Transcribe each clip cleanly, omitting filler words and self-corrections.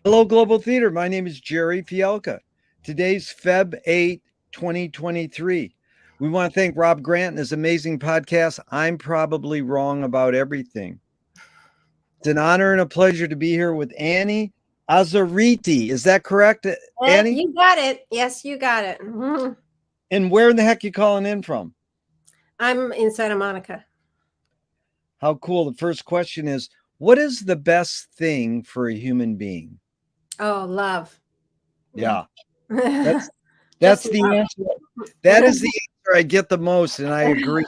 Hello, Global Theater. My name is Jerry Fielka. Today's Feb 8, 2023. We want to thank Rob Grant and his amazing podcast, I'm Probably Wrong About Everything. It's an honor and a pleasure to be here with Annie Azzariti. Is that correct, Annie? You got it. Yes, you got it. And where in the heck you calling in from? I'm in Santa Monica. How cool. The first question is, what is the best thing for a human being? Oh, love. Yeah, that's Just that's the love. answer. That is the answer I get the most, and I agree.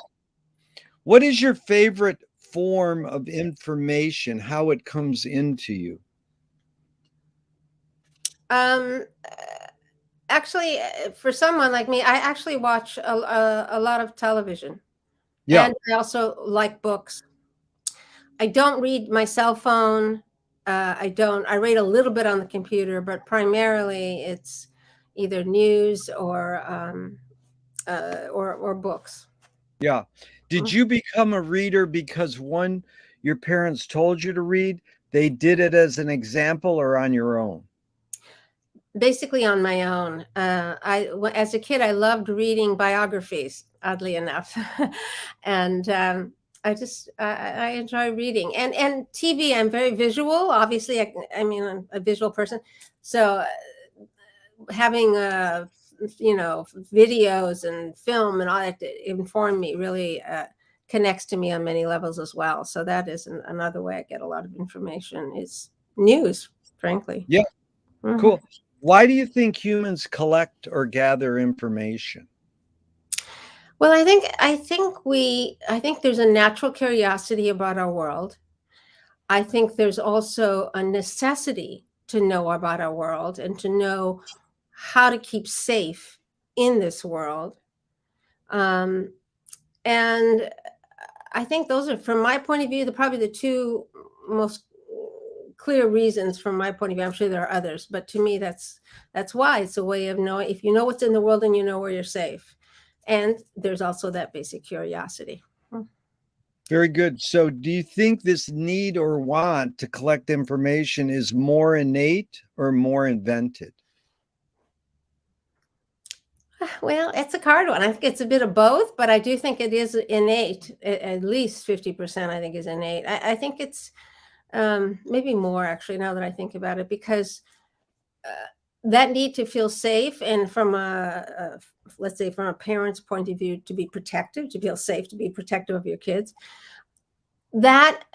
What is your favorite form of information, how it comes into you? um, Actually, for someone like me, I actually watch a lot of television, Yeah. and I also like books. I don't read my cell phone. I don't. I read a little bit on the computer, but primarily it's either news or books. Yeah. Did you become a reader because one, your parents told you to read, they did it as an example, or on your own? Basically on my own. As a kid, I loved reading biographies, oddly enough, and I enjoy reading and TV. I'm very visual. Obviously, I mean, I'm a visual person, so having videos and film and all that to inform me really connects to me on many levels as well. So that is another way I get a lot of information is news, frankly. Yeah, Mhm. cool. Why do you think humans collect or gather information? Well, I think there's a natural curiosity about our world. I think there's also a necessity to know about our world and to know how to keep safe in this world. Um, and I think those are, from my point of view, probably the two most clear reasons from my point of view. I'm sure there are others, but to me, that's why it's a way of knowing. If you know what's in the world, and you know where you're safe, and there's also that basic curiosity. Very good. So, do you think this need or want to collect information is more innate or more invented? Well, it's a hard one. I think it's a bit of both, but I do think it is innate. At least 50%, I think, is innate. I think it's maybe more, actually, now that I think about it, because uh, that need to feel safe, and from let's say, from a parent's point of view, to be protective, to feel safe, to be protective of your kids, that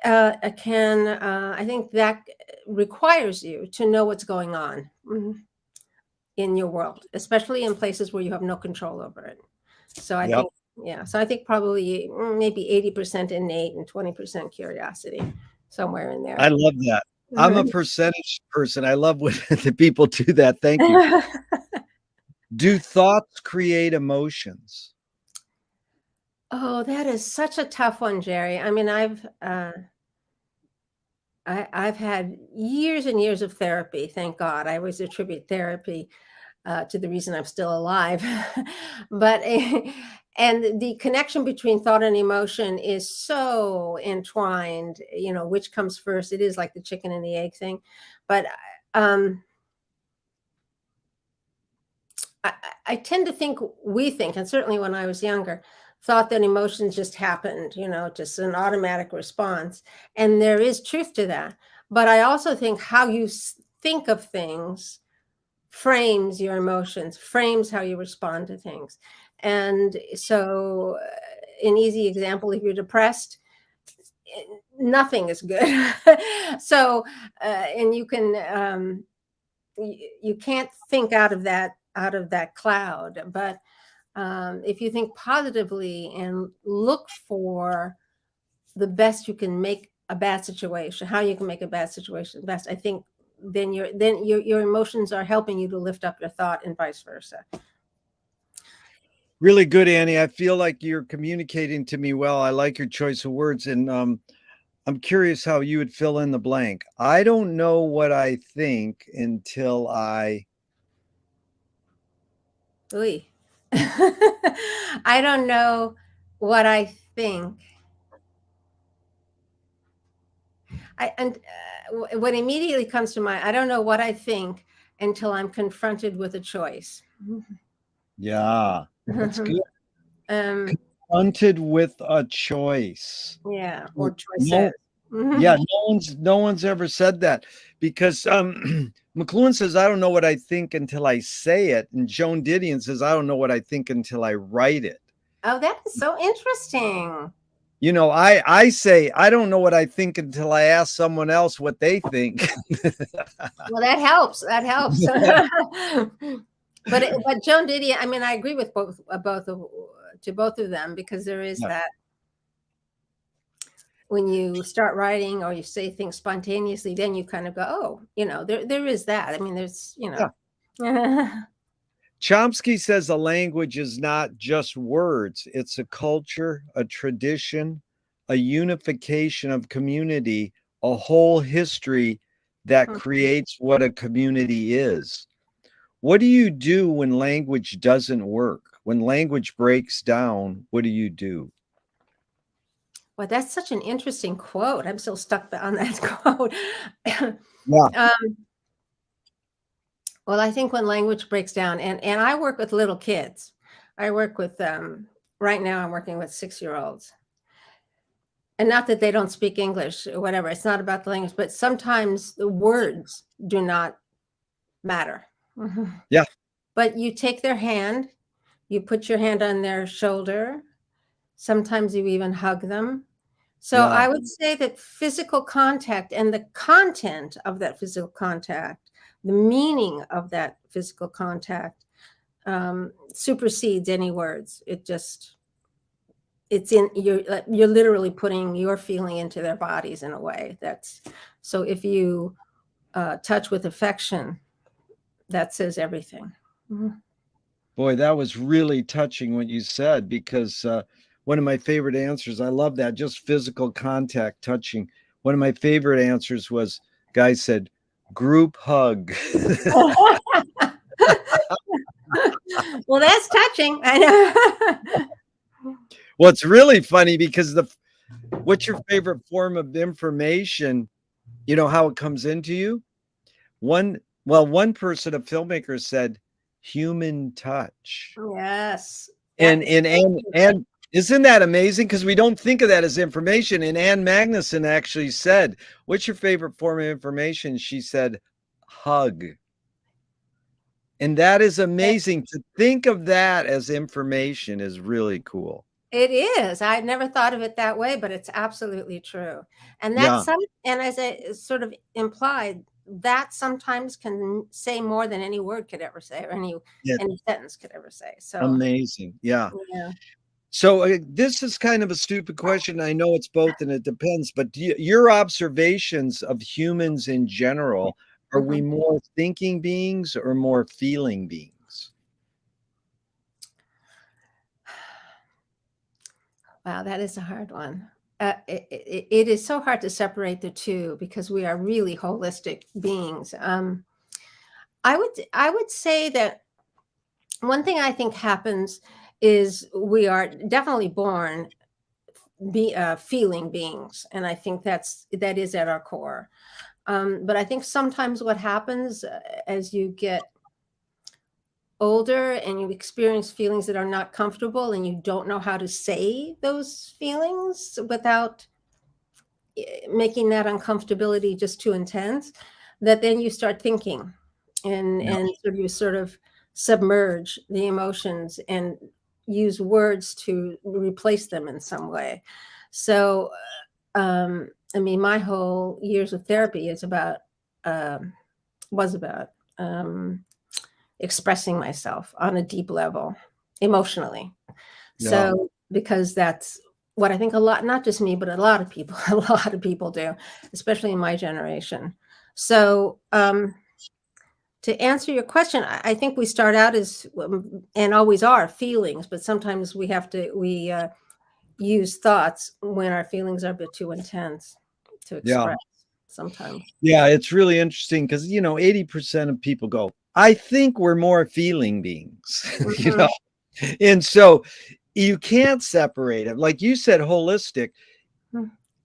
I think that requires you to know what's going on. In your world, especially in places where you have no control over it. So I Yep. think, yeah. So I think probably maybe 80% innate and 20% curiosity, somewhere in I there. love that. I'm a percentage person. I love when the people do that. Thank you. Do thoughts create emotions? Oh, that is such a tough one, Jerry. I mean, I've had years and years of therapy. Thank God. I always attribute therapy to the reason I'm still alive. but and the connection between thought and emotion is so entwined. Which comes first? It is like the chicken and the egg thing. But um, I, I tend to think we think, and certainly when I was younger, thought that emotions just happened. Just an automatic response, and there is truth to that. But I also think how you think of things frames your emotions, frames how you respond to things. And so, an easy example, if you're depressed, nothing is good. So, and you can't think out of that cloud. But if you think positively and look for the best you can make a bad situation, how you can make a bad situation best, I think then your emotions are helping you to lift up your thought and vice versa. Really good, Annie. I feel like you're communicating to me well. I like your choice of words. And I'm curious how you would fill in the blank. I don't know what I think until I. Oy. I don't know what I think What immediately comes to mind, I don't know what I think until I'm confronted with a choice. Yeah, that's good. um, Confronted with a choice. yeah, or choices. No, yeah, no one's ever said that because McLuhan says, I don't know what I think until I say it. And Joan Didion says, I don't know what I think until I write it. Oh, that is so interesting. You know, I say, I don't know what I think until I ask someone else what they think. Well, that helps. That helps. But Joan Didion, I mean, I agree with both to both of them, because there is Yeah. that when you start writing or you say things spontaneously, then you kind of go, oh, there is that. I mean, there's, Yeah. Chomsky says a language is not just words, it's a culture, a tradition, a unification of community, a whole history that creates what a community is. What do you do when language doesn't work? When language breaks down, what do you do? Well, that's such an interesting quote. I'm still stuck on that quote. Yeah. Well, I think when language breaks down, and I work with little kids. I work with right now I'm working with 6-year-olds. And not that they don't speak English or whatever. It's not about the language, but sometimes the words do not matter. Yeah. But you take their hand, you put your hand on their shoulder. Sometimes you even hug them. So Yeah. I would say that physical contact and the content of that physical contact, the meaning of that physical contact, supersedes any words. It's in you're literally putting your feeling into their bodies in a way. So if you touch with affection, that says everything. Boy, that was really touching what you said, because one of my favorite answers, I love that, just physical contact, touching. One of my favorite answers was, guy said, group hug. Well, that's touching. I know. Well, it's really funny because what's your favorite form of information? You know how it comes into you? One person, a filmmaker, said human touch. Yes. And isn't that amazing? Because we don't think of that as information. And Ann Magnuson actually said, what's your favorite form of information? She said, hug. And that is amazing. To think of that as information is really cool. It is. I never thought of it that way, but it's absolutely true. And Yeah. and as I sort of implied, that sometimes can say more than any word could ever say, or any sentence could ever say. So Amazing. Yeah. yeah. So this is kind of a stupid question. I know it's both and it depends, but your observations of humans in general, are we more thinking beings or more feeling beings? Wow, that is a hard one. It is so hard to separate the two because we are really holistic beings. I would say that one thing I think happens is we are definitely born feeling beings, and I think that is at our core. But I think sometimes what happens as you get older and you experience feelings that are not comfortable and you don't know how to say those feelings without making that uncomfortability just too intense, that then you start thinking and you sort of submerge the emotions and use words to replace them in some way. So I mean, my whole years of therapy was about expressing myself on a deep level emotionally. Yeah. So because that's what I think not just me, but a lot of people do, especially in my generation. So to answer your question, I think we start out as, and always are, feelings, but sometimes we use thoughts when our feelings are a bit too intense to express. Sometimes. Yeah, it's really interesting because 80% of people go, I think we're more feeling beings. And so you can't separate it. Like you said, holistic.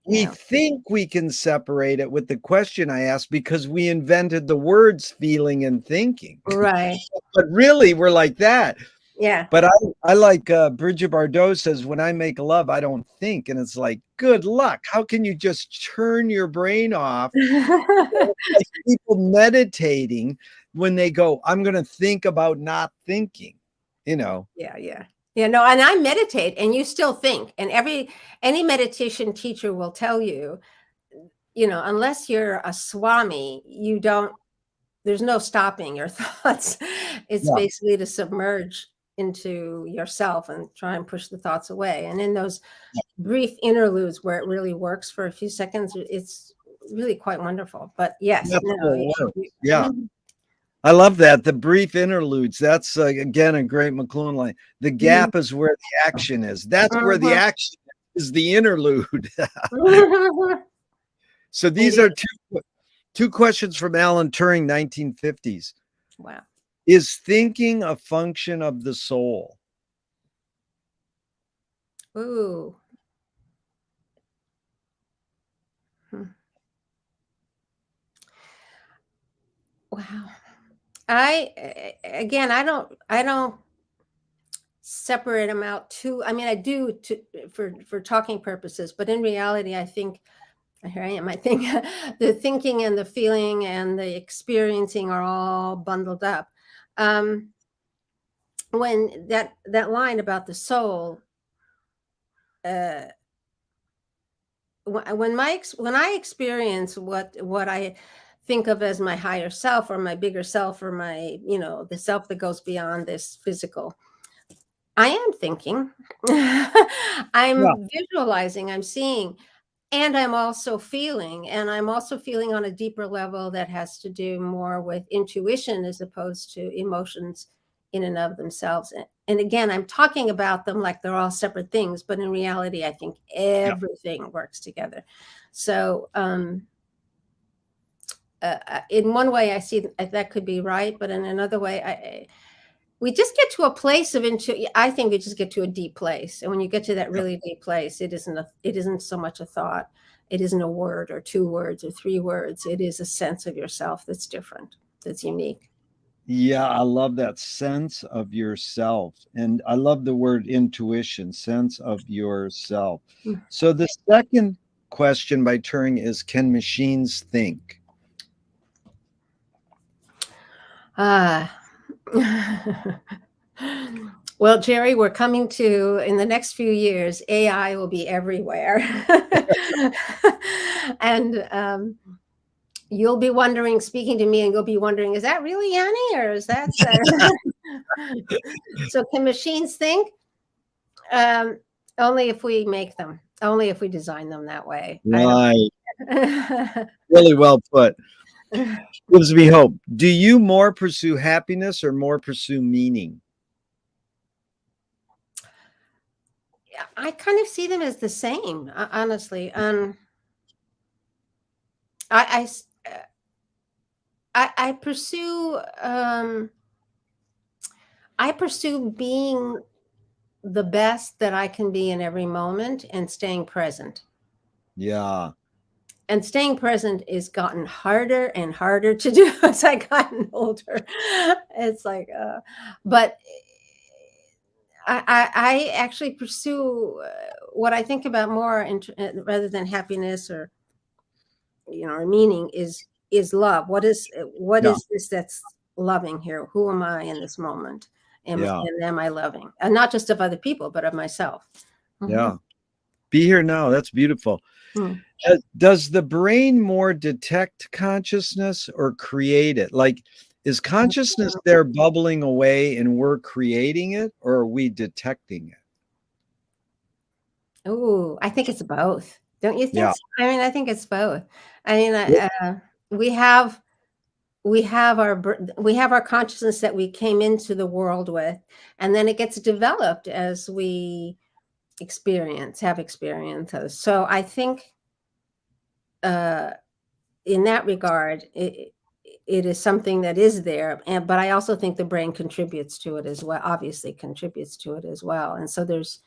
We think we can separate it with the question I asked because we invented the words feeling and thinking. Right. But really, we're like that. Yeah. But I like Bridget Bardot says, when I make love, I don't think. And it's like, good luck. How can you just turn your brain off? Like people meditating when they go, I'm going to think about not thinking, you know. Yeah, yeah. Yeah, no, and I meditate and you still think. And any meditation teacher will tell you, unless you're a swami, there's no stopping your thoughts. It's Yeah. basically to submerge into yourself and try and push the thoughts away. And in those brief interludes where it really works for a few seconds, it's really quite wonderful. But yes, That's no, what works. Yeah. I love that. The brief interludes. That's again a great McLuhan line. The gap is where the action is. That's where the action is the interlude. So these are two questions from Alan Turing, 1950s. Wow. Is thinking a function of the soul? Ooh. Wow. I don't separate them out too. I mean, I do for talking purposes, but in reality, I think here I am. I think the thinking and the feeling and the experiencing are all bundled up. When that line about the soul, when I experience what I think of as my higher self or my bigger self or my the self that goes beyond this physical, I am thinking. I'm visualizing, I'm seeing, and I'm also feeling, and I'm also feeling on a deeper level that has to do more with intuition as opposed to emotions in and of themselves. And again, I'm talking about them like they're all separate things, but in reality, I think everything works together. So, in one way, I see that could be right, but in another way, we just get to a place of I think we just get to a deep place, and when you get to that really deep place, it isn't so much a thought, it isn't a word or two words or three words. It is a sense of yourself that's different, that's unique. Yeah, I love that sense of yourself. And I love the word intuition, sense of yourself. So the second question by Turing is, can machines think? Well, Jerry, we're coming to, in the next few years, AI will be everywhere. And you'll be wondering, speaking to me, and you'll be wondering, is that really Annie, or is that? So can machines think? Only if we make them, only if we design them that way. Right. Really well put. Gives me hope. Do you more pursue happiness or more pursue meaning? I kind of see them as the same, honestly. I pursue I pursue being the best that I can be in every moment and staying present. Yeah. And staying present is gotten harder and harder to do as I gotten older. It's like, but I actually pursue what I think about more rather than happiness or or meaning is love. What is this that's loving here? Who am I in this moment? And am I loving? And not just of other people, but of myself. Yeah. Be here now. That's beautiful. Mm. Does the brain more detect consciousness or create it? Like, is consciousness there bubbling away and we're creating it, or are we detecting it? Oh, I think it's both. Don't you think? Yeah. So? I mean, I think it's both. I mean, we have our consciousness that we came into the world with, and then it gets developed as we have experiences. So I think in that regard, it is something that is there, but I also think the brain contributes to it as well. Obviously, contributes to it as well, and so there's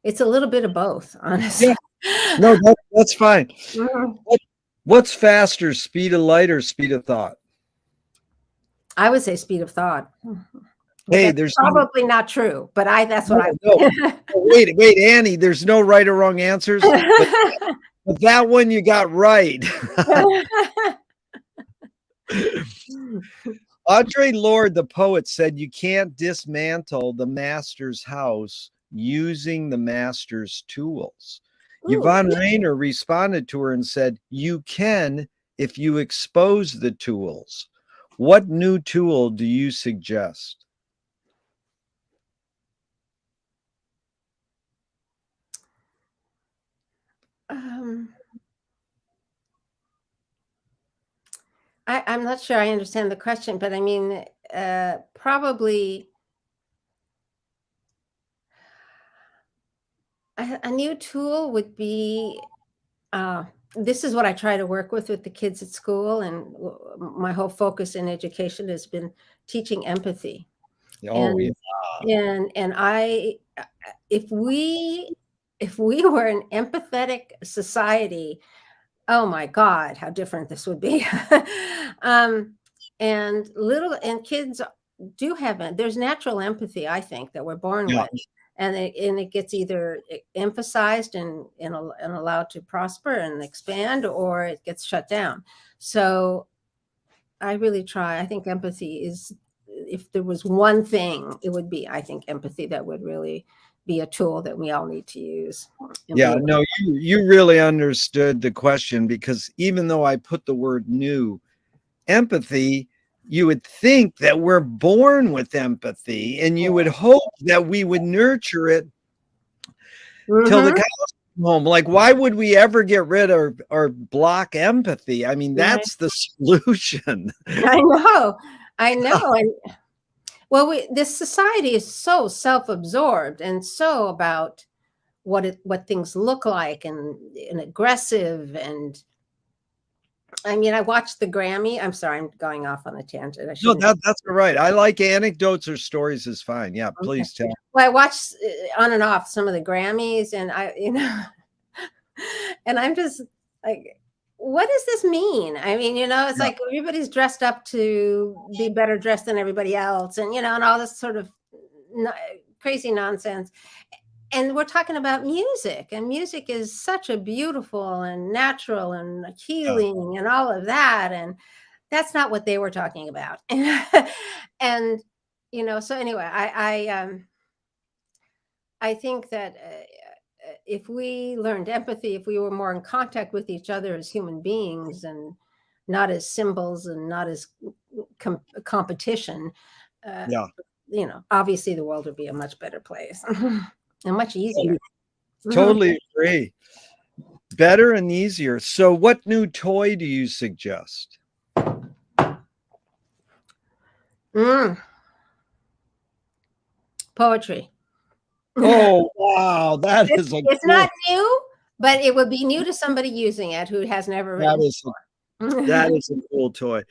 It's a little bit of both, Yeah. honestly. No, that's fine. Mhm. What's faster, speed of light or speed of thought? I would say speed of thought. But Hey, that's there's probably not true, but that's what I no. would. Wait, Annie, there's no right or wrong answers, but that one you got right. Audre Lorde, the poet, said you can't dismantle the master's house using the master's tools. Ooh. Yvonne Rainer responded to her and said, you can if you expose the tools. What new tool do you suggest? Um, I'm not sure I understand the question, but I mean, probably a new tool would be, this is what I try to work with the kids at school, and my whole focus in education has been teaching empathy. Oh, yeah. And if we were an empathetic society, oh my God, how different this would be. um, and kids do have there's natural empathy, I think, that we're born Yeah. with, and it gets either emphasized and allowed to prosper and expand, or it gets shut down. So I really try. I think empathy is, if there was one thing, it would be, I think, empathy that would really be a tool that we all need to use. Yeah, no, you really understood the question, because even though I put the word new, empathy, you would think that we're born with empathy, and you would hope that we would nurture it till the Mm-hmm. cows come home. Like, why would we ever get rid of or block empathy? I mean, Right. that's the solution. I know. I know. And well, this society is so self-absorbed and so about what things look like, and aggressive. And I mean, I watched the Grammy. I'm sorry, I'm going off on a tangent. I No, shouldn't. that's all right. I like anecdotes or stories is fine. Yeah, Okay. please tell. Well, I watched on and off some of the Grammys, and and I'm just like, what does this mean? I mean, it's Yeah, like everybody's dressed up to be better dressed than everybody else, and all this sort of no, crazy nonsense. And we're talking about music, and music is such a beautiful and natural and yeah, healing and all of that. And that's not what they were talking about. And so anyway, I think that if we learned empathy, if we were more in contact with each other as human beings, and not as symbols, and not as competition, uh, yeah. obviously the world would be a much better place and much easier. Totally agree. Better and easier. So, what new toy do you suggest? Mm, poetry. Oh, wow. That It's is a it's cool, not new, but it would be new to somebody using it who has never that written is that before. is a cool toy.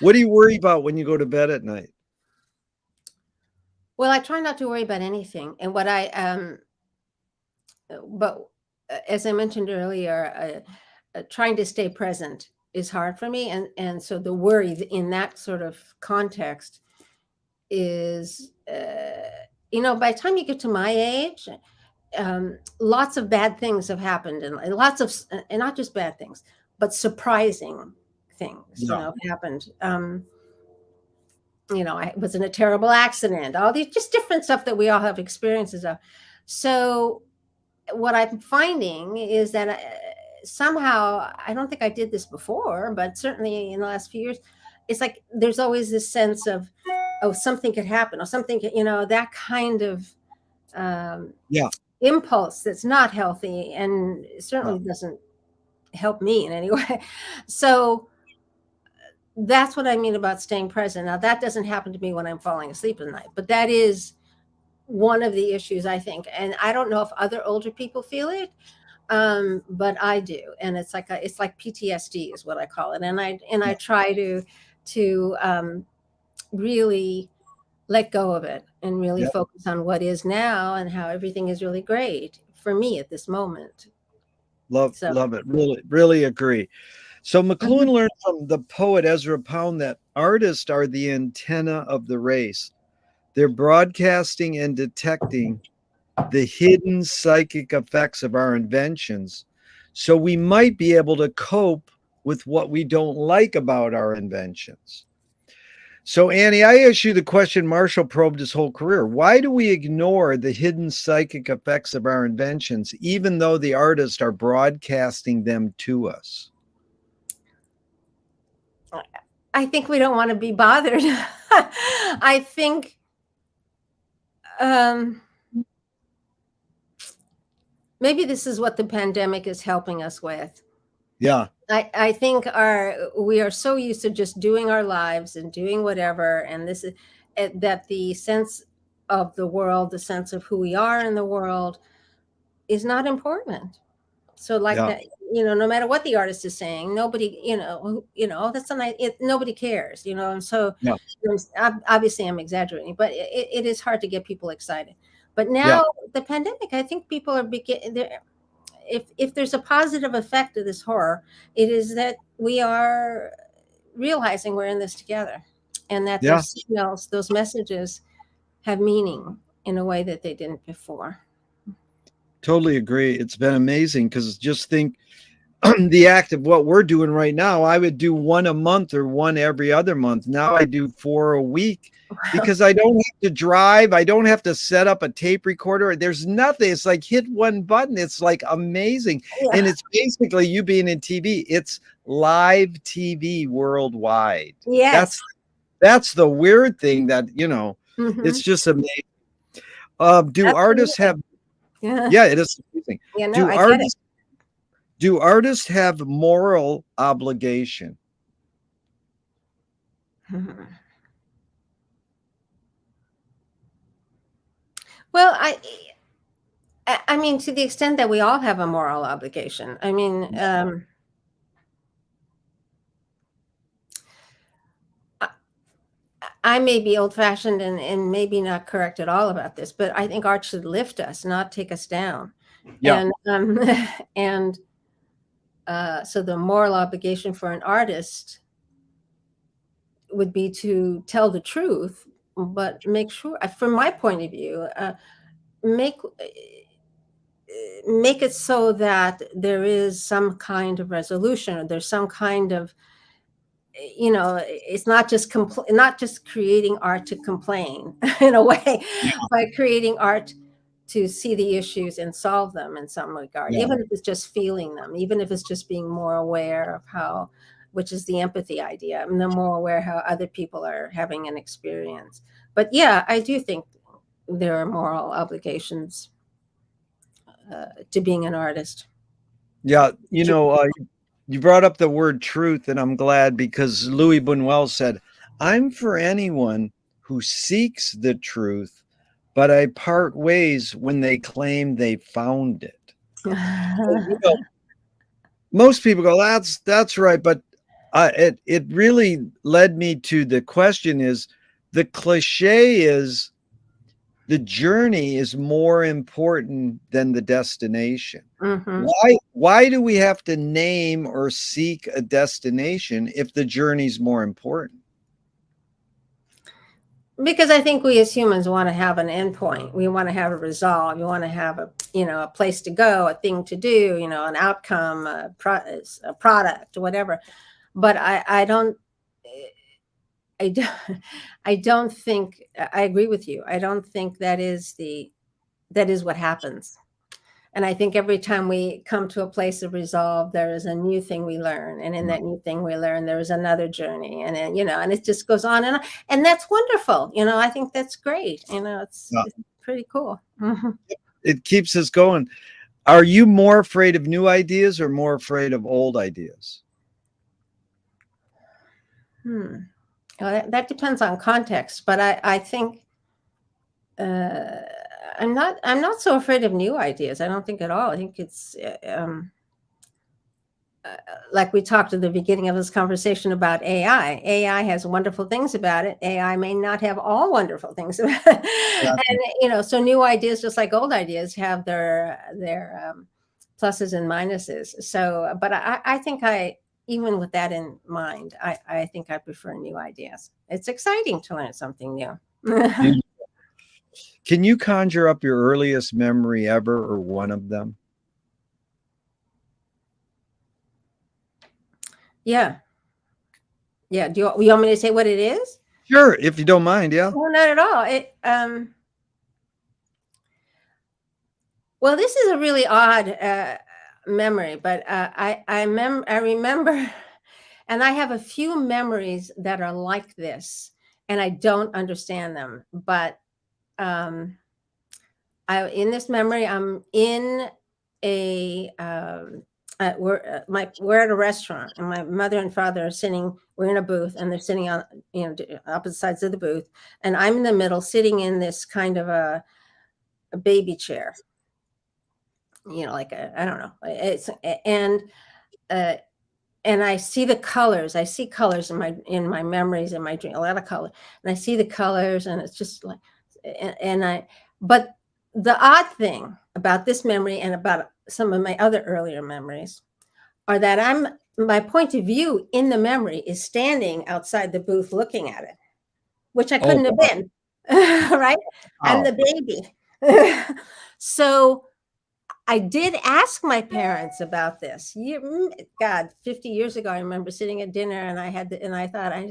What do you worry about when you go to bed at night? Well, I try not to worry about anything. And but as I mentioned earlier, trying to stay present is hard for me. And so the worry in that sort of context is, by the time you get to my age, lots of bad things have happened, and lots of, and not just bad things, but surprising things, Yeah, happened. I was in a terrible accident, all these just different stuff that we all have experiences of. So what I'm finding is that somehow, I don't think I did this before, but certainly in the last few years, it's like there's always this sense of, oh, something could happen, or something, that kind of um, yeah, impulse that's not healthy, and yeah, certainly doesn't help me in any way. So that's what I mean about staying present. Now, that doesn't happen to me when I'm falling asleep at night, but that is one of the issues, I think. And I don't know if other older people feel it, but I do. And it's like PTSD is what I call it. And I try to really let go of it and really Yep. focus on what is now and how everything is really great for me at this moment. So, Love it. Really, really agree. So McLuhan mhm. learned from the poet Ezra Pound that artists are the antenna of the race. They're broadcasting and detecting the hidden psychic effects of our inventions. So we might be able to cope with what we don't like about our inventions. So, Annie, I ask you the question Marshall probed his whole career. Why do we ignore the hidden psychic effects of our inventions, even though the artists are broadcasting them to us? I think we don't want to be bothered. I think um, maybe this is what the pandemic is helping us with. Yeah, I think we are so used to just doing our lives and doing whatever, and this is that the sense of the world, the sense of who we are in the world, is not important. So like yeah, that, no matter what the artist is saying, nobody, "Oh, that's a nice," nobody cares, and so yeah, obviously I'm exaggerating, but it is hard to get people excited. But yeah, now the pandemic, I think people are beginning. If there's a positive effect of this horror, it is that we are realizing we're in this together, and that yeah. those signals, those messages, have meaning in a way that they didn't before. Totally agree. It's been amazing because just think the act of what we're doing right now, I would do one a month or one every other month. Now I do four a week because I don't have to drive. I don't have to set up a tape recorder. There's nothing. It's like hit one button. It's like amazing. And Yeah. it's basically you being in TV. It's live TV worldwide. Yes. That's that's the weird thing that, it's Hmm. just amazing. Do artists Absolutely. have Yeah. yeah, it is amazing. Yeah. No, Do I get it. artists do artists have moral obligation? Mhm. Well, I mean, to the extent that we all have a moral obligation. I mean, I, I may be old-fashioned and maybe not correct at all about this, but I think art should lift us, not take us down. Yeah, And and so the moral obligation for an artist would be to tell the truth, but make sure, from my point of view, make it so that there is some kind of resolution, or there's some kind of, it's not just not just creating art to complain in a way, but creating art to see the issues and solve them in some regard, yeah, even if it's just feeling them, even if it's just being more aware of how, which is the empathy idea, and the more aware how other people are having an experience. But yeah, I do think there are moral obligations to being an artist. yeah. You brought up the word truth, and I'm glad because Louis Buñuel said, "I'm for anyone who seeks the truth, but I part ways when they claim they found it." So, most people go, "That's right," but it really led me to the question: is the cliche is the journey is more important than the destination. Hmm. Why do we have to name or seek a destination if the journey's more important? Because I think we as humans want to have an endpoint. We want to have a resolve. We want to have a place to go, a thing to do, an outcome, a product, whatever. But I don't, I don't, I don't think, I agree with you. I don't think that is what happens. And I think every time we come to a place of resolve, there is a new thing we learn. And in that new thing we learn, there is another journey. And then, and it just goes on and on. And that's wonderful. I think that's great. It's pretty cool. Mhm. It keeps us going. Are you more afraid of new ideas or more afraid of old ideas? Hmm. Well, that depends on context, but I think uh, I'm not so afraid of new ideas. I don't think at all. I think like we talked at the beginning of this conversation about AI. AI has wonderful things about it. AI may not have all wonderful things about it. And so new ideas, just like old ideas, have their pluses and minuses. So, but I think even with that in mind, I think I prefer new ideas. It's exciting to learn something new. Can you conjure up your earliest memory ever, or one of them? Yeah. Yeah. You want me to say what it is? Sure, if you don't mind. Yeah. No, not at all. Well, this is a really odd memory, but I remember, and I have a few memories that are like this, and I don't understand them. But in this memory, I'm in a we're at a restaurant, and my mother and father are sitting. We're in a booth, and they're sitting on opposite sides of the booth, and I'm in the middle, sitting in this kind of a baby chair. Like I don't know. It's and I see the colors. I see colors in my memories, in my dream, a lot of color, and I see the colors, and it's just like, but the odd thing about this memory and about some of my other earlier memories are that my point of view in the memory is standing outside the booth looking at it, which I couldn't have been, right? I'm the baby. So I did ask my parents about this. God, 50 years ago, I remember sitting at dinner, and I thought, I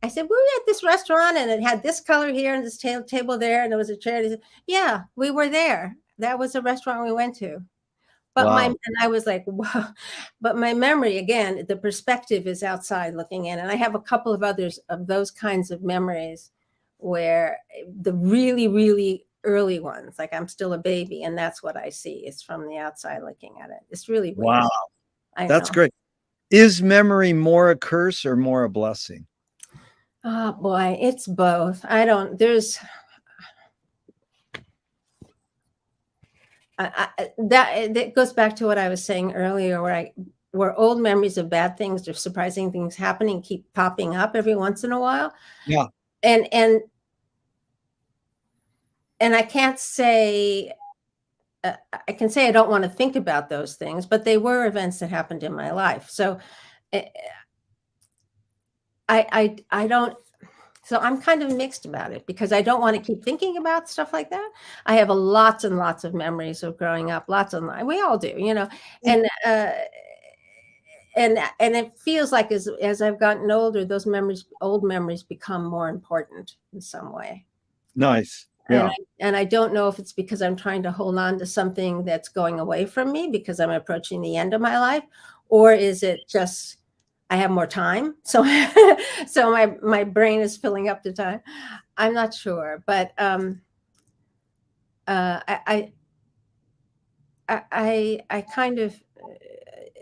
said, we were at this restaurant, and it had this color here and this table there, and there was a chair. Said, yeah, we were there. That was a restaurant we went to. But and I was like, wow. But my memory, again, the perspective is outside looking in. And I have a couple of others of those kinds of memories where the really, really early ones, like I'm still a baby, and that's what I see. It's from the outside looking at it. It's really weird. Wow. That's great. Is memory more a curse or more a blessing? Oh boy, it's both. That goes back to what I was saying earlier, where old memories of bad things or surprising things happening keep popping up every once in a while. Yeah. And I can't say, I can say I don't want to think about those things, but they were events that happened in my life. So I don't. So I'm kind of mixed about it, because I don't want to keep thinking about stuff like that. I have lots and lots of memories of growing up, we all do, and it feels like as I've gotten older, those old memories become more important in some way. Nice. Yeah. And I don't know if it's because I'm trying to hold on to something that's going away from me because I'm approaching the end of my life, or is it just I have more time, so my brain is filling up the time. I'm not sure, but I kind of,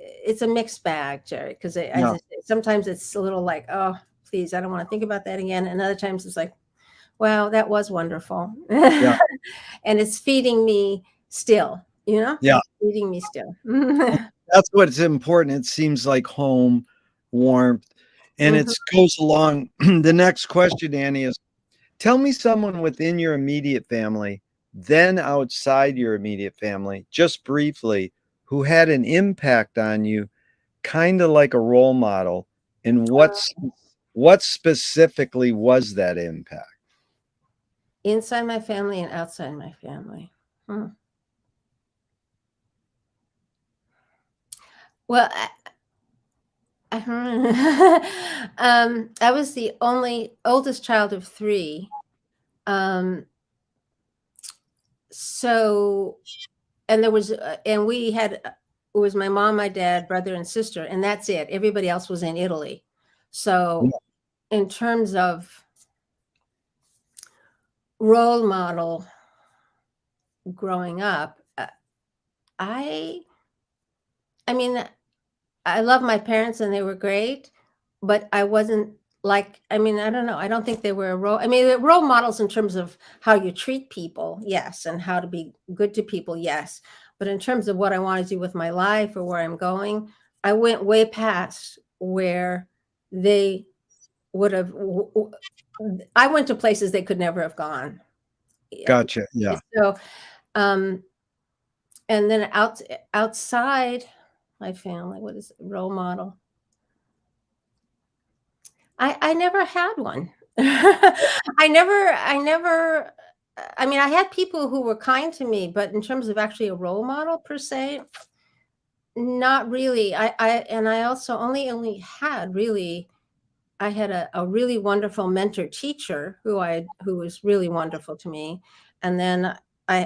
it's a mixed bag, Jerry, because sometimes it's a little like, oh, please, I don't want to think about that again, and other times it's like, wow, that was wonderful. Yeah. And it's feeding me still, Yeah. It's feeding me still. That's what's important. It seems like home, warmth, and it goes along. The next question, Annie, is tell me someone within your immediate family, then outside your immediate family, just briefly, who had an impact on you, kind of like a role model, and what specifically was that impact? Inside my family and outside my family. Well, I was the oldest child of three. So, and there was, and we had, it was my mom, my dad, brother, and sister, and that's it. Everybody else was in Italy. So, in terms of role model growing up, I mean, I love my parents and they were great, but I wasn't like, I don't know. I don't think they were they're role models in terms of how you treat people, yes, and how to be good to people, yes. But in terms of what I want to do with my life or where I'm going, I went way past where they would have. I went to places they could never have gone. Yeah. Gotcha. Yeah. So, um, and then outside my family, what is it, role model? I never had one. I mean, I had people who were kind to me, but in terms of actually a role model per se, not really. I also only had really, I had a really wonderful mentor teacher who was really wonderful to me. And then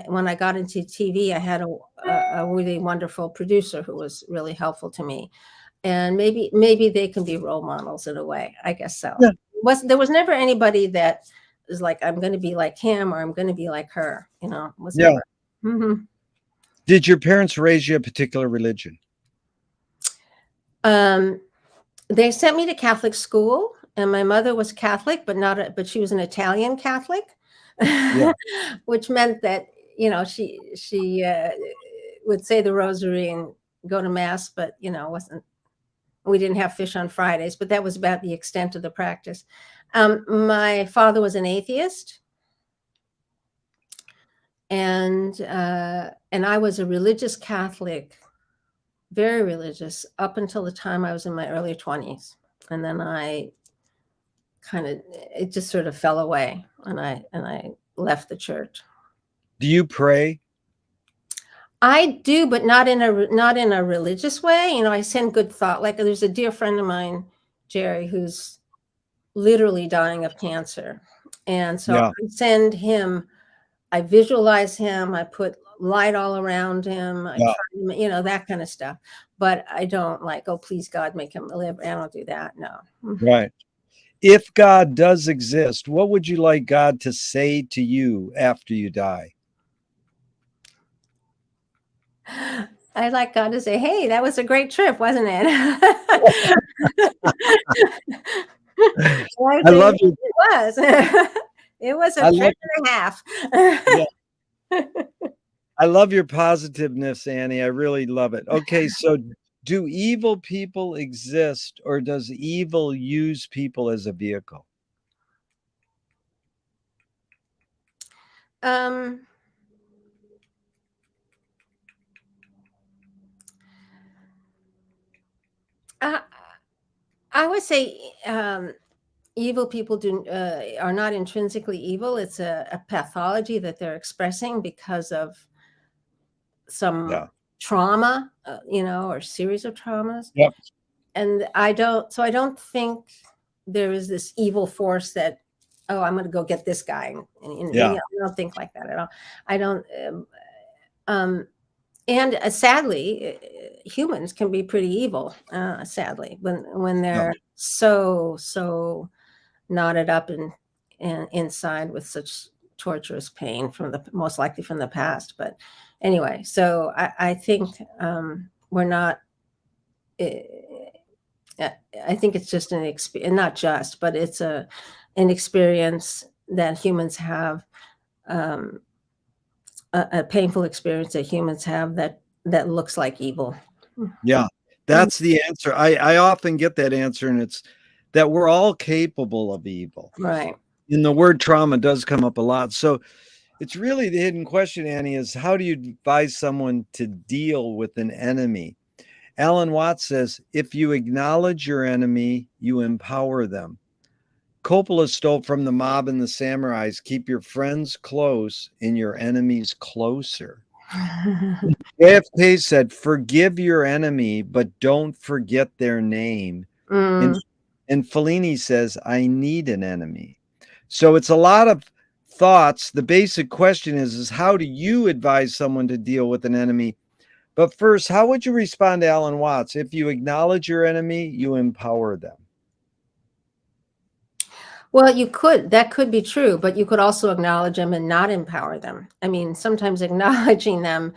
when I got into TV, I had a really wonderful producer who was really helpful to me. And maybe they can be role models in a way. I guess so. Yeah. There was never anybody that was like, I'm going to be like him or I'm going to be like her. You know, it was Yeah. never. Mhm. Did your parents raise you a particular religion? They sent me to Catholic school, and my mother was Catholic, but she was an Italian Catholic, Yeah. which meant that she would say the rosary and go to mass, but wasn't. We didn't have fish on Fridays, but that was about the extent of the practice. My father was an atheist, and I was a religious Catholic, very religious, up until the time I was in my early 20s. And then it just sort of fell away, and I left the church. Do you pray? I do, but not in a religious way. I send good thought. Like, there's a dear friend of mine, Jerry, who's literally dying of cancer. And so Yeah. I send him, I visualize him, I put light all around him, Yeah. that kind of stuff. But I don't like, oh, please God, make him live. I don't do that. No. Right. If God does exist, what would you like God to say to you after you die? I'd like God to say, hey, that was a great trip, wasn't it? I love you. It was. It was a trip and a half. Yeah. I love your positiveness, Annie. I really love it. Okay, so do evil people exist, or does evil use people as a vehicle? I would say evil people are not intrinsically evil. It's a pathology that they're expressing because of some trauma, or series of traumas. Yep. And I don't think there is this evil force that, oh, I'm going to go get this guy. And Yeah. I don't think like that at all. I don't. And sadly, humans can be pretty evil. Sadly, when they're so knotted up and inside with such torturous pain most likely from the past. But anyway, so I think we're not. I think it's just an experience, not just, but it's an experience that humans have. A painful experience that humans have that looks like evil. Yeah, that's the answer. I often get that answer, and it's that we're all capable of evil. Right. And the word trauma does come up a lot. So it's really the hidden question, Annie, is how do you advise someone to deal with an enemy? Alan Watts says, if you acknowledge your enemy, you empower them. Coppola stole from The Mob and the Samurais, keep your friends close and your enemies closer. JFK said, forgive your enemy, but don't forget their name. And Fellini says, I need an enemy. So it's a lot of thoughts. The basic question is how do you advise someone to deal with an enemy? But first, how would you respond to Alan Watts? If you acknowledge your enemy, you empower them. Well, that could be true, but you could also acknowledge them and not empower them. I mean, sometimes acknowledging them,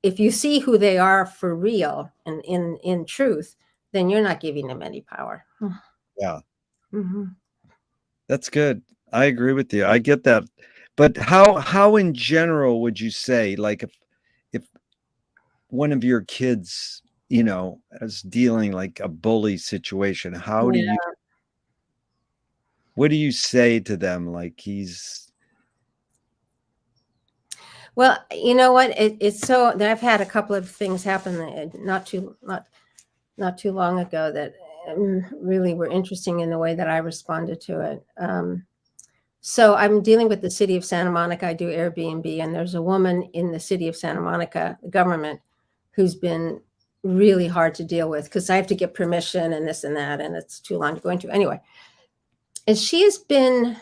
if you see who they are for real and in truth, then you're not giving them any power. Yeah. Mm-hmm. That's good. I agree with you. I get that. But how in general would you say, like if one of your kids, as dealing like a bully situation? Yeah. What do you say to them? Like Well, you know what? It's so that I've had a couple of things happen not too long ago that really were interesting in the way that I responded to it. So I'm dealing with the city of Santa Monica. I do Airbnb, and there's a woman in the city of Santa Monica, the government, who's been really hard to deal with because I have to get permission and this and that, and it's too long to go into. Anyway, and she has been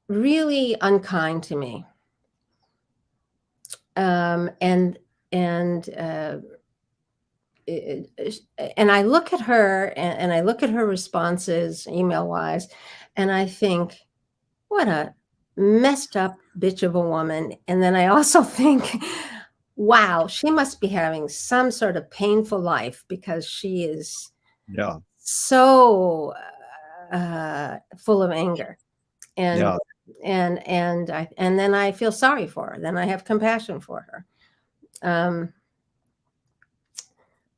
really unkind to me. And I look at her and I look at her responses email wise, and I think, what a messed up bitch of a woman. And then I also think, wow, she must be having some sort of painful life because she is so full of anger. And and then I feel sorry for her. Then I have compassion for her.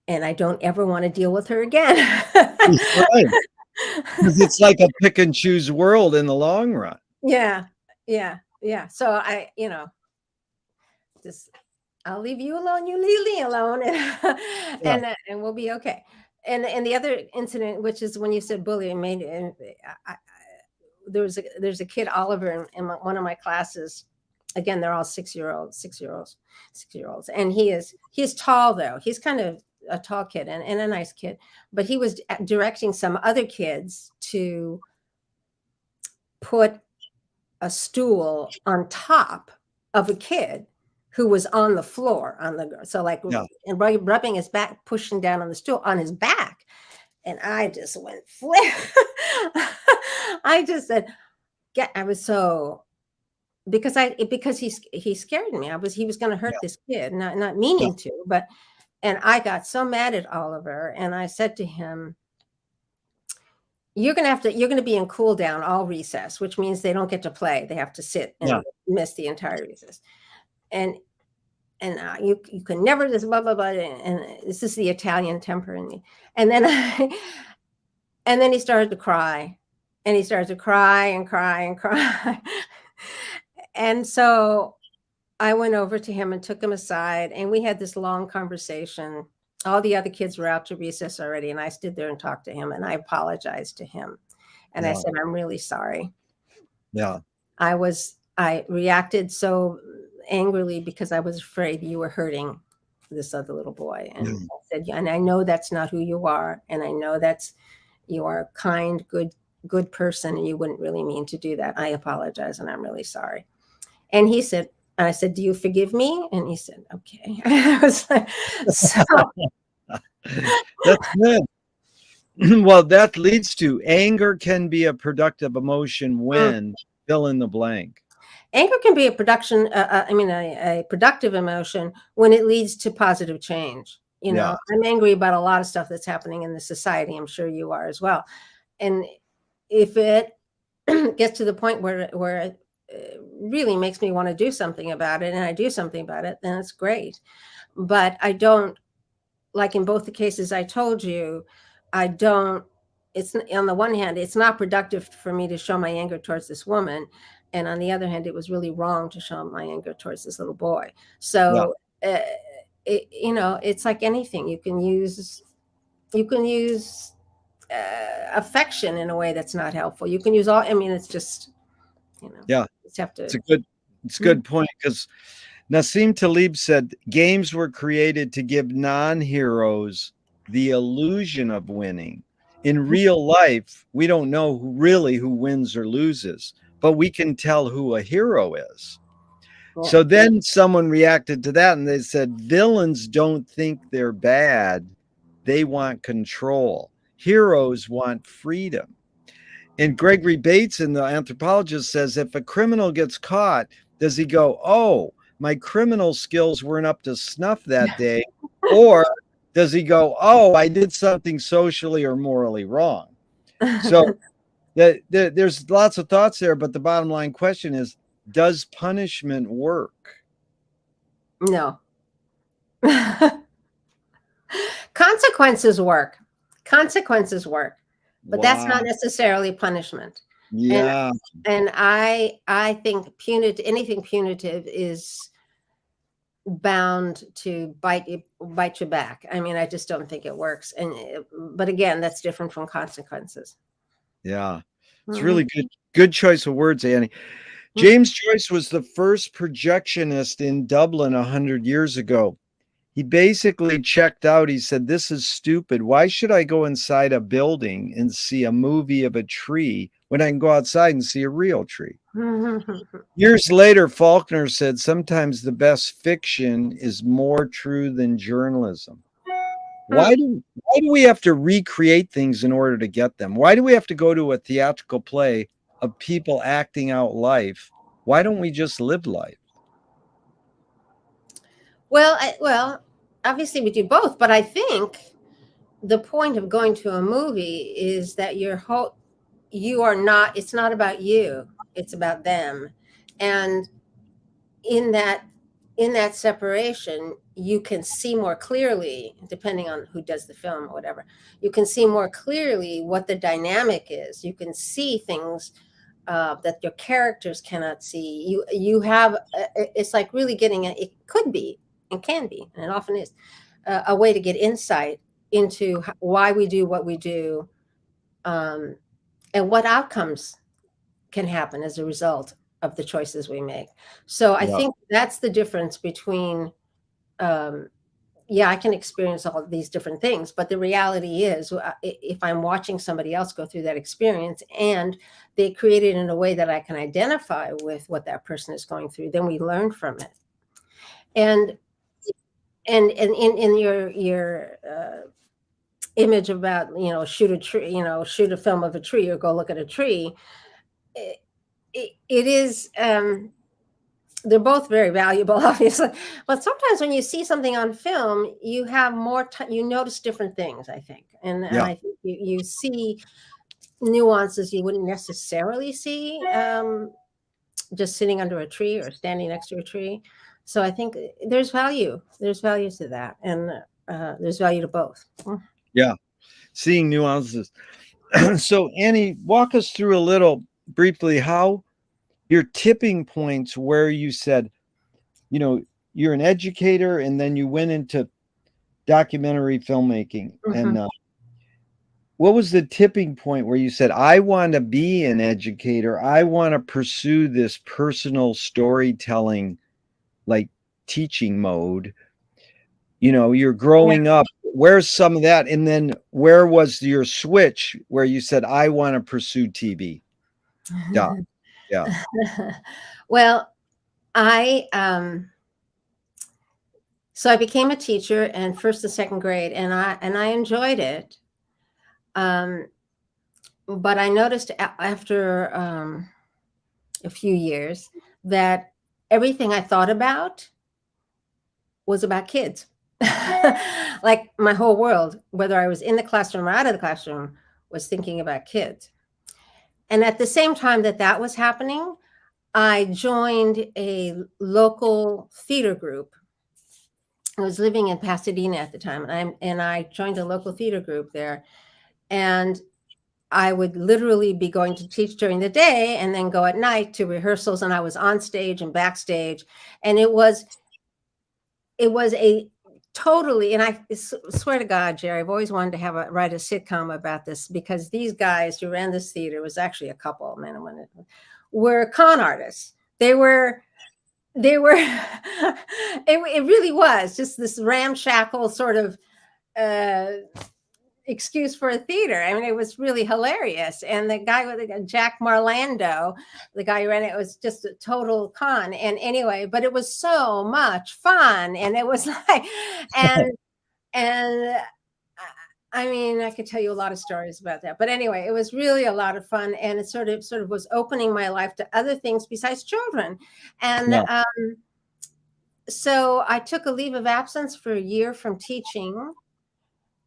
And I don't ever want to deal with her again. right. Because it's like a pick and choose world in the long run. Yeah. So I'll leave you alone, you leave me alone, and we'll be okay. And the other incident, which is when you said bullying, there's a kid, Oliver, in one of my classes. Again, they're all 6-year-olds, and he's tall though. He's kind of a tall kid and a nice kid, but he was directing some other kids to put a stool on top of a kid who was on the floor and rubbing his back, pushing down on the stool on his back. And I just went flip. I just said, I was so, because he scared me. He was going to hurt this kid, not meaning to, but, and I got so mad at Oliver, and I said to him, you're going to be in cool down all recess, which means they don't get to play. They have to sit and miss the entire recess. And you can never just blah, blah, blah. And this is the Italian temper in me. And then he started to cry, and he started to cry and cry and cry. And so I went over to him and took him aside, and we had this long conversation. All the other kids were out to recess already, and I stood there and talked to him, and I apologized to him. And I said, I'm really sorry. Yeah. I reacted so angrily because I was afraid you were hurting this other little boy. And I said, and I know that's not who you are. And I know you are a kind, good person, and you wouldn't really mean to do that. I apologize, and I'm really sorry. And he said, and I said, do you forgive me? And he said, okay. I was like, so. That's good. Well, that leads to anger can be a productive emotion when fill in the blank. Anger can be a productive emotion when it leads to positive change. I'm angry about a lot of stuff that's happening in the society. I'm sure you are as well. And if it gets to the point where it really makes me want to do something about it, and I do something about it, then it's great. But I don't, like in both the cases I told you, it's on the one hand, it's not productive for me to show my anger towards this woman. And on the other hand, it was really wrong to show my anger towards this little boy. So, it's like anything. You can use affection in a way that's not helpful. You can use it's just, just have to. It's a good point, because Nassim Taleb said games were created to give non-heroes the illusion of winning. In real life, we don't know who wins or loses, but we can tell who a hero is. Yeah. So then someone reacted to that, and they said, villains don't think they're bad. They want control. Heroes want freedom. And Gregory Bates, in The Anthropologist, says if a criminal gets caught, does he go, oh, my criminal skills weren't up to snuff that day? Or does he go, oh, I did something socially or morally wrong? So there's lots of thoughts there, but the bottom line question is, does punishment work? No. Consequences work. Consequences work, but that's Wow. not necessarily punishment. And Yeah. I think punitive, anything punitive is bound to bite you back. I mean, I just don't think it works. But again, that's different from consequences. Yeah. It's Mhm. really good choice of words, Annie. James Joyce was the first projectionist in Dublin 100 years ago. He basically checked out. He said, "This is stupid. Why should I go inside a building and see a movie of a tree when I can go outside and see a real tree?" Years later, Faulkner said, "Sometimes the best fiction is more true than journalism." Why do we have to recreate things in order to get them? Why do we have to go to a theatrical play of people acting out life? Why don't we just live life? Well, obviously we do both, but I think the point of going to a movie is that you are not. It's not about you. It's about them, and in that in that separation, you can see more clearly, depending on who does the film or whatever. You can see more clearly what the dynamic is. You can see things that your characters cannot see. You have it's like really getting it could be and can be, and it often is a way to get insight into why we do what we do, um, and what outcomes can happen as a result of the choices we make. So I Yeah. think that's the difference between, um, yeah, I can experience all of these different things, but the reality is, if I'm watching somebody else go through that experience and they create it in a way that I can identify with what that person is going through, then we learn from it. And in your image about, shoot a tree, shoot a film of a tree or go look at a tree, it, it is they're both very valuable, obviously, but sometimes when you see something on film, you have more time, you notice different things, I think, and Yeah. I think you see nuances you wouldn't necessarily see, just sitting under a tree or standing next to a tree. So I think there's value to that, and there's value to both. Yeah. Seeing nuances. So, Annie, walk us through a little briefly how your tipping points where you said, you know, you're an educator and then you went into documentary filmmaking. And Mhm. what was the tipping point where you said, I want to be an educator? I want to pursue this personal storytelling, like teaching mode. You're Yeah. growing up. Where's some of that? And then where was your switch where you said, I want to pursue TV? Doc. Yeah. Well, I so I became a teacher in first and second grade, and I enjoyed it. Um, but I noticed after a few years that everything I thought about was about kids. Like my whole world, whether I was in the classroom or out of the classroom, was thinking about kids. And at the same time that that was happening, I joined a local theater group. I was living in Pasadena at the time, and I joined a local theater group there. And I would literally be going to teach during the day and then go at night to rehearsals, and I was on stage and backstage. And it was a totally, and I swear to God, Jerry, I've always wanted to write a sitcom about this, because these guys who ran this theater, was actually a couple, men and women, were con artists. They were it really was just this ramshackle sort of uh excuse for a theater. I mean, it was really hilarious. And the guy with Jack Marlando, the guy who ran it, was just a total con. And anyway, but it was so much fun. And it was like, and I mean, I could tell you a lot of stories about that. But anyway, it was really a lot of fun. And it sort of was opening my life to other things besides children. And Yeah. so I took a leave of absence for a year from teaching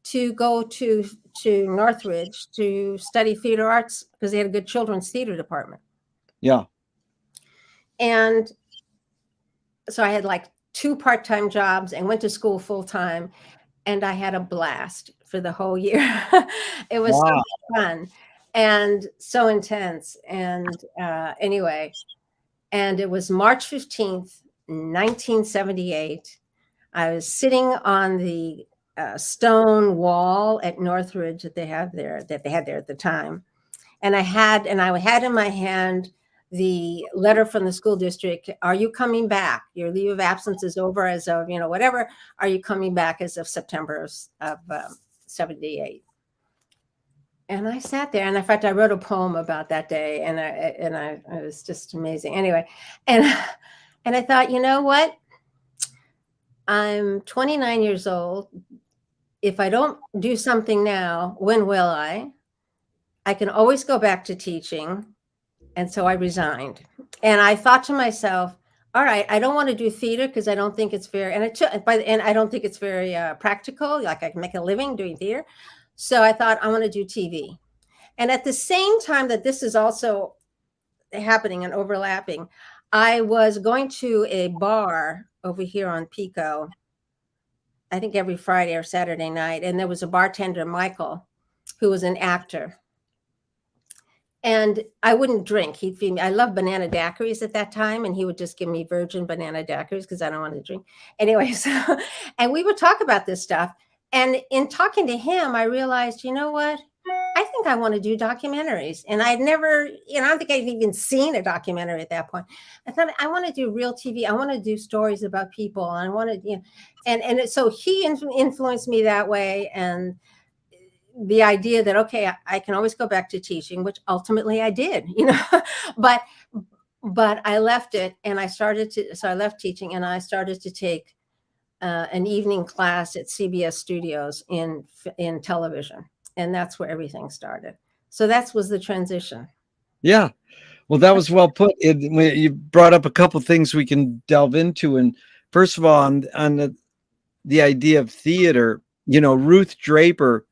to go to Northridge to study theater arts, because they had a good children's theater department. Yeah. And so I had like 2 part-time jobs and went to school full-time, and I had a blast for the whole year. It was so Wow. much fun and so intense. And anyway, and it was March 15th, 1978. I was sitting on the stone wall at Northridge that they had there at the time, and I had in my hand the letter from the school district. Are you coming back? Your leave of absence is over as of, whatever. Are you coming back as of September of 78? And I sat there, and in fact, I wrote a poem about that day, and it was just amazing. Anyway, and and I thought, you know what? I'm 29 years old. If I don't do something now, when will I? I can always go back to teaching. And so I resigned. And I thought to myself, all right, I don't want to do theater because I don't think it's very, and I don't think it's very practical. Like I can make a living doing theater. So I thought I want to do TV. And at the same time that this is also happening and overlapping, I was going to a bar over here on Pico, I think every Friday or Saturday night. And there was a bartender, Michael, who was an actor. And I wouldn't drink. He'd feed me. I loved banana daiquiris at that time, and he would just give me virgin banana daiquiris because I don't want to drink. Anyway, so, and we would talk about this stuff. And in talking to him, I realized, you know what? I think I want to do documentaries. And I'd never, I don't think I'd even seen a documentary at that point. I thought, I want to do real TV. I want to do stories about people. And I want to, and so he influenced me that way. And the idea that, okay, I can always go back to teaching, which ultimately I did, but I left it, and so I left teaching, and I started to take an evening class at CBS Studios in television. And that's where everything started. So that was the transition. Yeah. Well, that was well put. You brought up a couple of things we can delve into. And first of all, on the idea of theater, Ruth Draper,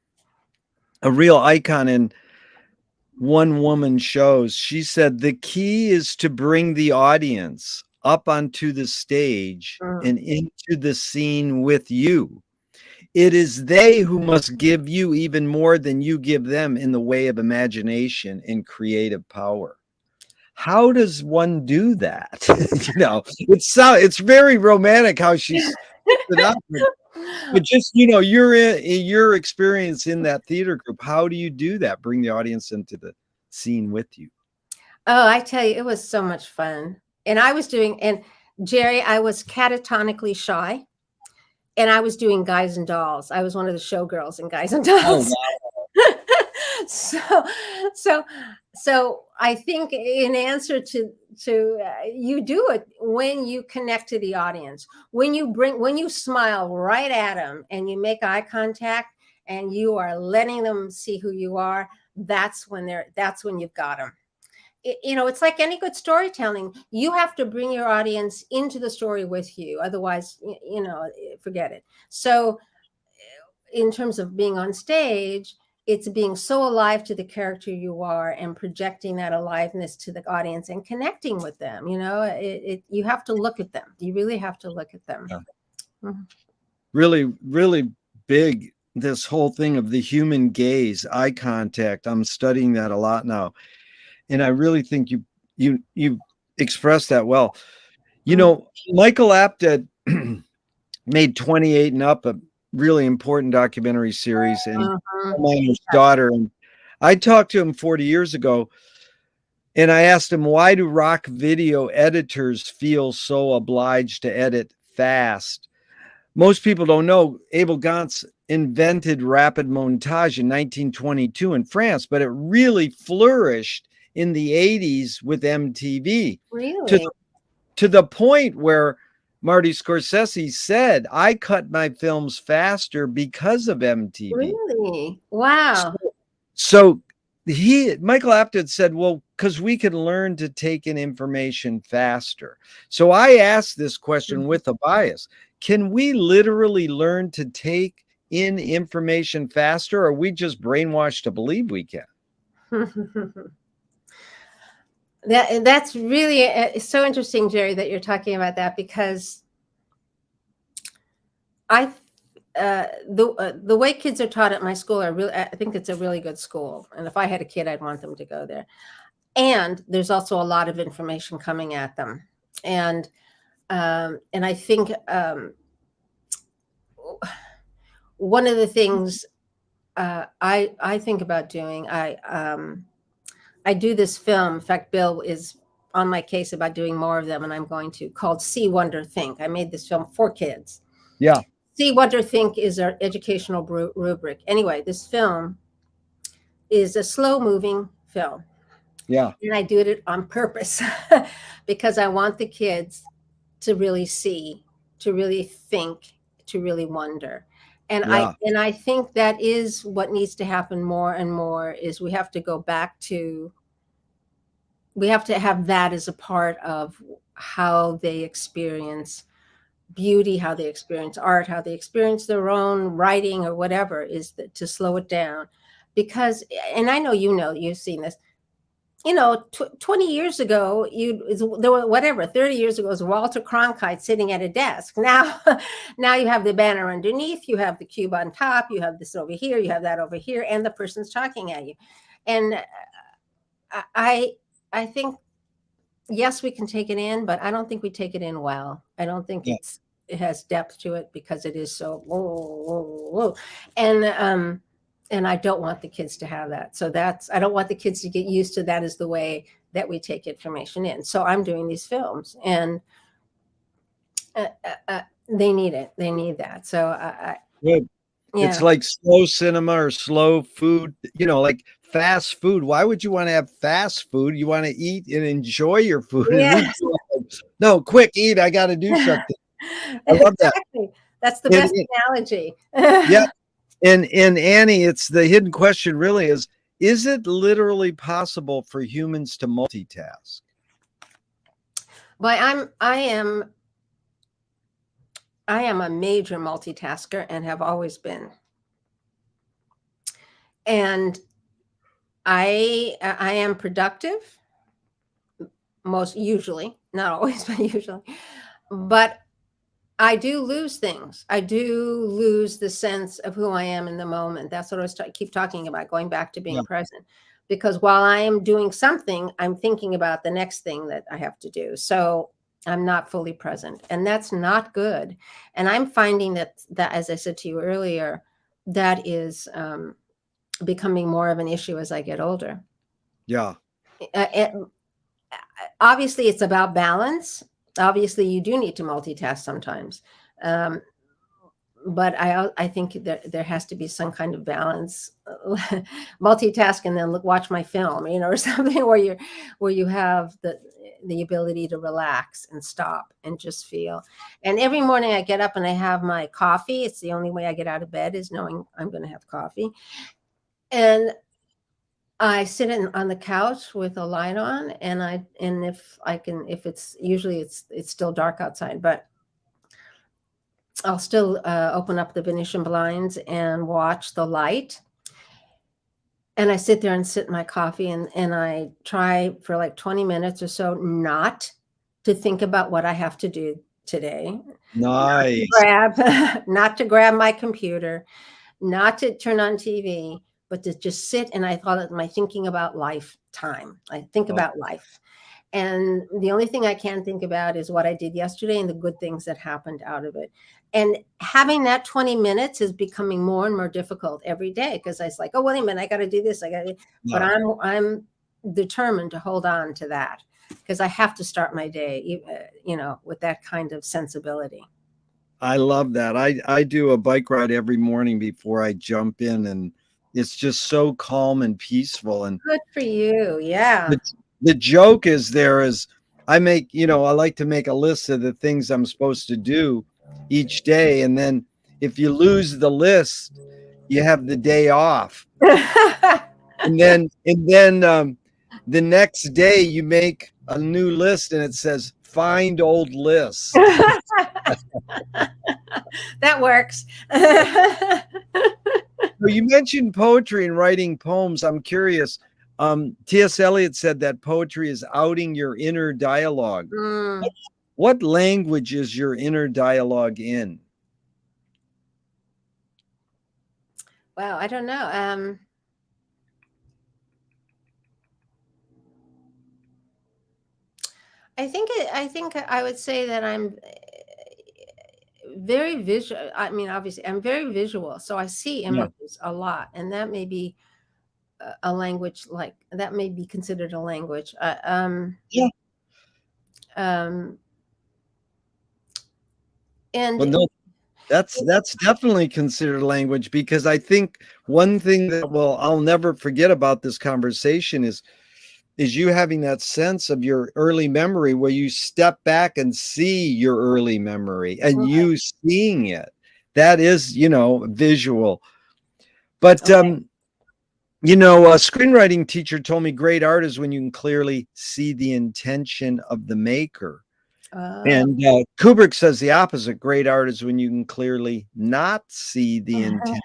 a real icon in one-woman shows, she said the key is to bring the audience up onto the stage and into the scene with you. It is they who must give you even more than you give them in the way of imagination and creative power. How does one do that? It's very romantic how she's it up. But just, your experience in that theater group, how do you do that? Bring the audience into the scene with you. Oh, I tell you, it was so much fun. And Jerry, I was catatonically shy. And I was doing Guys and Dolls. I was one of the showgirls in Guys and Dolls. Oh, wow. So I think in answer to you do it when you connect to the audience, when you smile right at them and you make eye contact and you are letting them see who you are. That's when you've got them. It's like any good storytelling. You have to bring your audience into the story with you. Otherwise, forget it. So in terms of being on stage, it's being so alive to the character you are and projecting that aliveness to the audience and connecting with them. You have to look at them. You really have to look at them. Yeah. Mm-hmm. Really, really big, this whole thing of the human gaze, eye contact. I'm studying that a lot now. And I really think you expressed that well. Michael Apted made 28 and Up, a really important documentary series, and my daughter. And I talked to him 40 years ago, and I asked him, why do rock video editors feel so obliged to edit fast? Most people don't know Abel Gance invented rapid montage in 1922 in France, but it really flourished in the 80s with MTV. Really? To the point where Marty Scorsese said, I cut my films faster because of MTV. Really? Wow. So Michael Apted said, well, because we can learn to take in information faster. So I asked this question with a bias. Can we literally learn to take in information faster, or are we just brainwashed to believe we can? That's really so interesting, Jerry, that you're talking about that, because I the way kids are taught at my school are really, I think it's a really good school. And if I had a kid, I'd want them to go there. And there's also a lot of information coming at them. And I think one of the things I think about doing, I do this film. In fact, Bill is on my case about doing more of them, and I'm going to, called See, Wonder, Think. I made this film for kids. Yeah. See, Wonder, Think is our educational rubric. Anyway, this film is a slow moving film. Yeah. And I do it on purpose because I want the kids to really see, to really think, to really wonder. And Yeah. I think that is what needs to happen more and more, is we have to go back to, we have to have that as a part of how they experience beauty, how they experience art, how they experience their own writing or whatever, is that, to slow it down. Because, and I know, you've seen this, 20 years ago, there were, whatever, 30 years ago, it was Walter Cronkite sitting at a desk. Now, now you have the banner underneath, you have the cube on top, you have this over here, you have that over here, and the person's talking at you. And I think, yes, we can take it in, but I don't think we take it in well. I don't think Yeah. it has depth to it, because it is so whoa, whoa, whoa. And I don't want the kids to have that. So I don't want the kids to get used to that as the way that we take information in. So I'm doing these films, and they need it. They need that. So Good. yeah. It's like slow cinema or slow food, like fast food. Why would you want to have fast food? You want to eat and enjoy your food. Yeah. No, quick, eat. I got to do something. I love that. Exactly. That's the best analogy. Yeah. And Annie, it's the hidden question really is it literally possible for humans to multitask? Well, I am a major multitasker and have always been. And I am productive, most usually, not always, but usually. But I do lose things. I do lose the sense of who I am in the moment. That's what I keep talking about, going back to being present. Because while I am doing something, I'm thinking about the next thing that I have to do. So I'm not fully present, and that's not good. And I'm finding that, as I said to you earlier, that is becoming more of an issue as I get older. Yeah. Obviously, it's about balance. Obviously, you do need to multitask sometimes. But I think there has to be some kind of balance. Multitask and then watch my film, or something where you have the ability to relax and stop and just feel. And every morning I get up and I have my coffee. It's the only way I get out of bed, is knowing I'm going to have coffee. And I sit on the couch with a light on, and if it's usually it's still dark outside, but I'll still open up the Venetian blinds and watch the light. And I sit there and sip my coffee, and I try for like 20 minutes or so not to think about what I have to do today. Nice. Not to grab my computer, not to turn on TV, but to just sit. And I call it my thinking about life time. I think about life. And the only thing I can think about is what I did yesterday and the good things that happened out of it. And having that 20 minutes is becoming more and more difficult every day, because I was like, oh, wait a minute, I got to do this. But I'm determined to hold on to that, because I have to start my day, with that kind of sensibility. I love that. I do a bike ride every morning before I jump in, and it's just so calm and peaceful. And good for you. Yeah. The joke is I like to make a list of the things I'm supposed to do each day. And then if you lose the list, you have the day off. and then the next day you make a new list and it says find old lists. That works. So you mentioned poetry and writing poems. I'm curious. T.S. Eliot said that poetry is outing your inner dialogue. What language is your inner dialogue in? Wow, I don't know. I think I would say that I'm very visual. I mean, obviously, I'm very visual, so I see Yeah. images a lot, and that may be a language, like that may be considered a language. Yeah. Um, Well, and no, that's definitely considered language, because I think one thing that I'll never forget about this conversation is you having that sense of your early memory where you step back and see your early memory and you seeing it. That is, visual. But a screenwriting teacher told me great art is when you can clearly see the intention of the maker. uh, And Kubrick says the opposite. Great art is when you can clearly not see the intent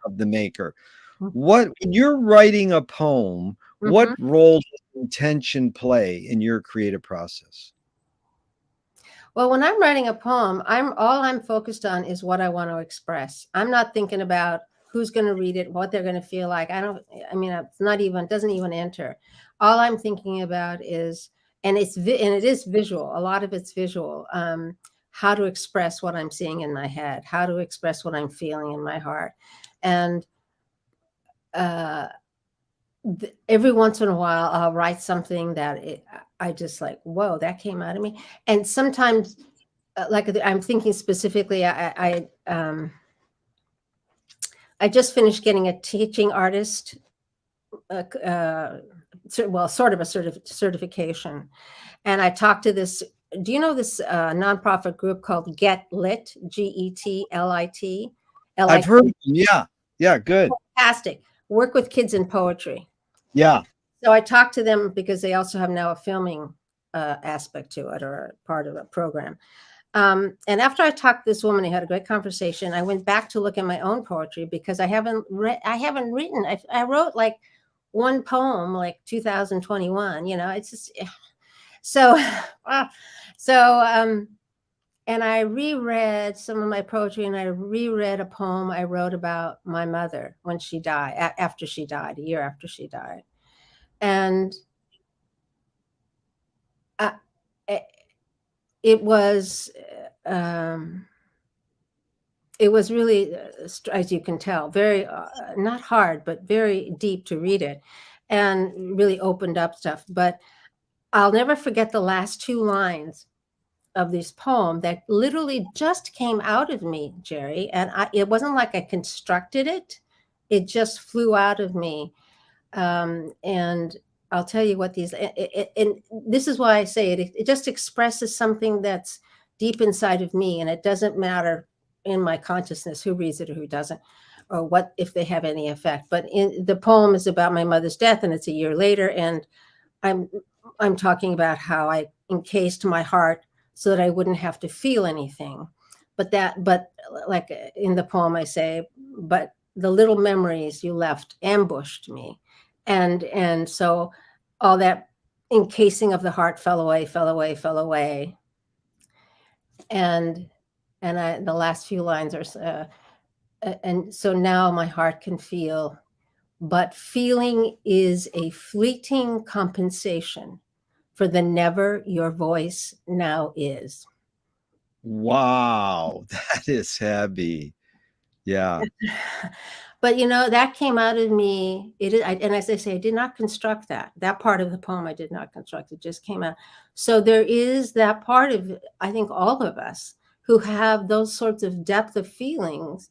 of the maker. When you're writing a poem, what mhm. role does intention play in your creative process? Well, when I'm writing a poem, I'm focused on is what I want to express. I'm not thinking about who's going to read it, what they're going to feel like. I mean, it's not even, doesn't even enter. All I'm thinking about is, and and it is visual. A lot of it's visual. How to express what I'm seeing in my head, how to express what I'm feeling in my heart. And uh, every once in a while, I'll write something I just like, whoa, that came out of me. And sometimes like I'm thinking specifically, I just finished getting a teaching artist, sort of a certification, and I talked to this. Do you know this nonprofit group called Get Lit? GETLIT. I've heard of them. Yeah. Yeah. Good. Fantastic. Work with kids in poetry. Yeah. So I talked to them because they also have now a filming aspect to it, or part of a program. And after I talked to this woman, I had a great conversation. I went back to look at my own poetry because I haven't written. I wrote like one poem, like 2021. It's just so. uh, so and I reread some of my poetry, and I reread a poem I wrote about my mother when she died, after she died, a year after she died, and uh, it, it was. Um, it was really, as you can tell, very not hard, but very deep to read it, and really opened up stuff. But I'll never forget the last two lines of this poem that literally just came out of me, Jerry. And it wasn't like I constructed it; it just flew out of me. And I'll tell you what these, and this is why I say it. It just expresses something that's deep inside of me, and it doesn't matter in my consciousness who reads it or who doesn't, or what if they have any effect. But the poem is about my mother's death, and it's a year later, and I'm I'm talking about how I encased my heart so that I wouldn't have to feel anything. But like in the poem, I say, but the little memories you left ambushed me, and so all that encasing of the heart fell away, fell away, fell away, and the last few lines are, and so now my heart can feel, but feeling is a fleeting compensation for the never your voice now is. Wow. That is heavy. Yeah. But that came out of me. And as I say, I did not construct that part of the poem. I did not construct it; just came out. So there is that part of, I think, all of us who have those sorts of depth of feelings,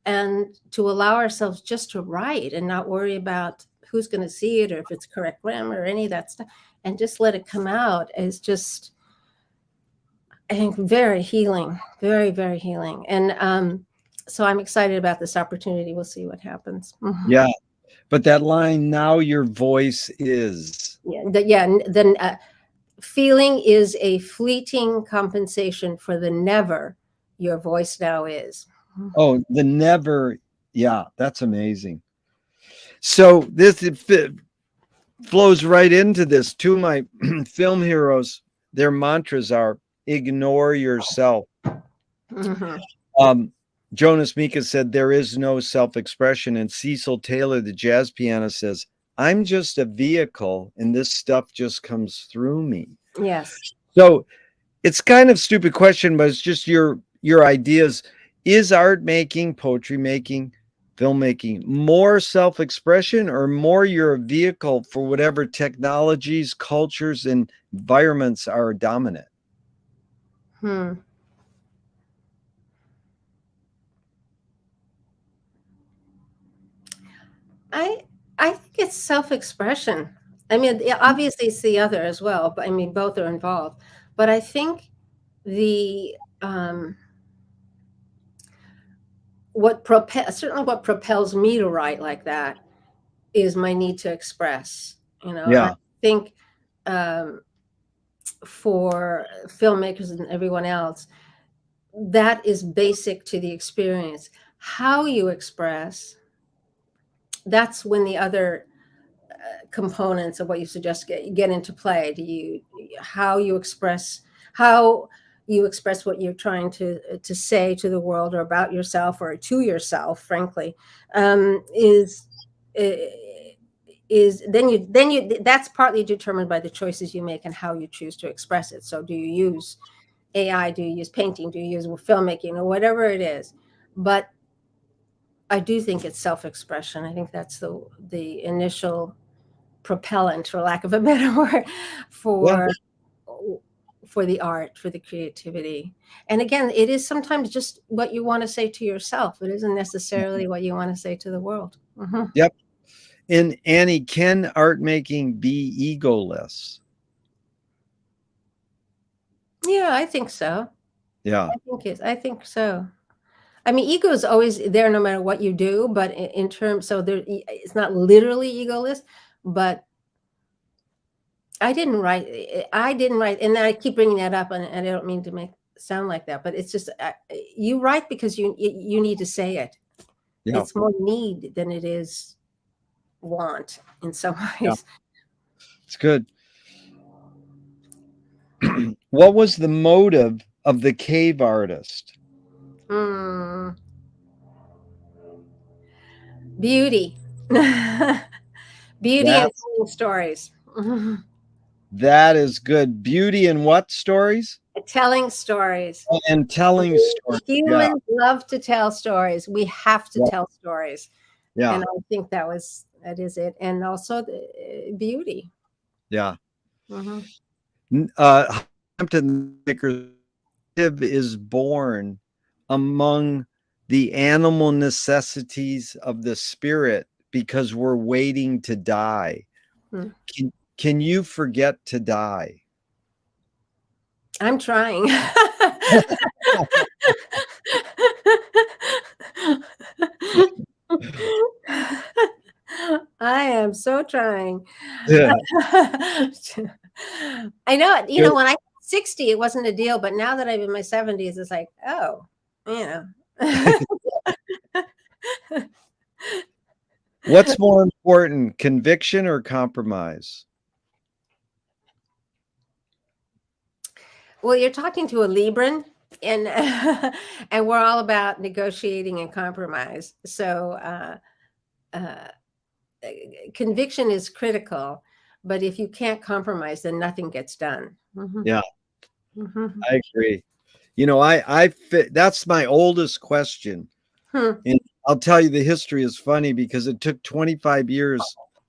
and to allow ourselves just to write and not worry about who's going to see it or if it's correct grammar or any of that stuff, and just let it come out is just, I think, very healing, very, very healing. And so I'm excited about this opportunity. We'll see what happens. Yeah. But that line, now your voice is. Then feeling is a fleeting compensation for the never your voice now is. Oh, the never. Yeah. That's amazing. So this flows right into this. Two of my film heroes, their mantras are ignore yourself. Mhm. Um, Jonas Mika said there is no self-expression, and Cecil Taylor, the jazz pianist, says I'm just a vehicle, and this stuff just comes through me. Yes. So it's kind of stupid question, but it's just your ideas. Is art making, poetry making, filmmaking more self-expression, or more your vehicle for whatever technologies, cultures, and environments are dominant? Hmm. I I think it's self-expression. I mean, obviously it's the other as well, but I mean both are involved. But I think the certainly what propels me to write like that is my need to express. And I Yeah, think um, for filmmakers and everyone else, that is basic to the experience. How you express, that's when the other components of what you suggest get into play. Do you how you express how you express what you're trying to say to the world or about yourself or to yourself, frankly, um, is is then you that's partly determined by the choices you make and how you choose to express it. So do you use AI? Do you use painting? Do you use filmmaking or whatever it is? But I do think it's self-expression. I think that's the initial propellant, for lack of a better word, yeah, for for the art, for the creativity. And again, it is sometimes just what you want to say to yourself. It isn't necessarily what you want to say to the world. Mhm. yep. And Annie, can art making be egoless? Yeah, I think so. Yeah, I think so. I mean, ego is always there no matter what you do, but in terms, so there, it's not literally egoless, but I didn't write, and I keep bringing that up, and I don't mean to make sound like that, but it's just you write because you need to say it. yeah, It's more need than it is want in some yeah. ways. It's good. What was the motive of the cave artist? Hmm. Beauty, beauty, and That's telling stories. Mhm. that is good. Beauty and what stories? Telling stories. And telling stories. Yeah, Humans love to tell stories. We have to yeah, tell stories, and yeah, I think that is it. And also the beauty. yeah. Mhm. Hampton Makers is born among the animal necessities of the spirit because we're waiting to die. Hmm. Can you forget to die? I'm trying. I am so trying. Yeah, I know it. good. When I was 60, it wasn't a deal, but now that I'm in my 70s, it's like, oh, you know. What's more important, conviction or compromise? Well, you're talking to a Libran, and and we're all about negotiating and compromise. So uh, conviction is critical, but if you can't compromise, then nothing gets done. Mhm, Yeah, mhm. I agree. I fit, that's my oldest question. Hmm. And I'll tell you the history is funny because it took 25 years.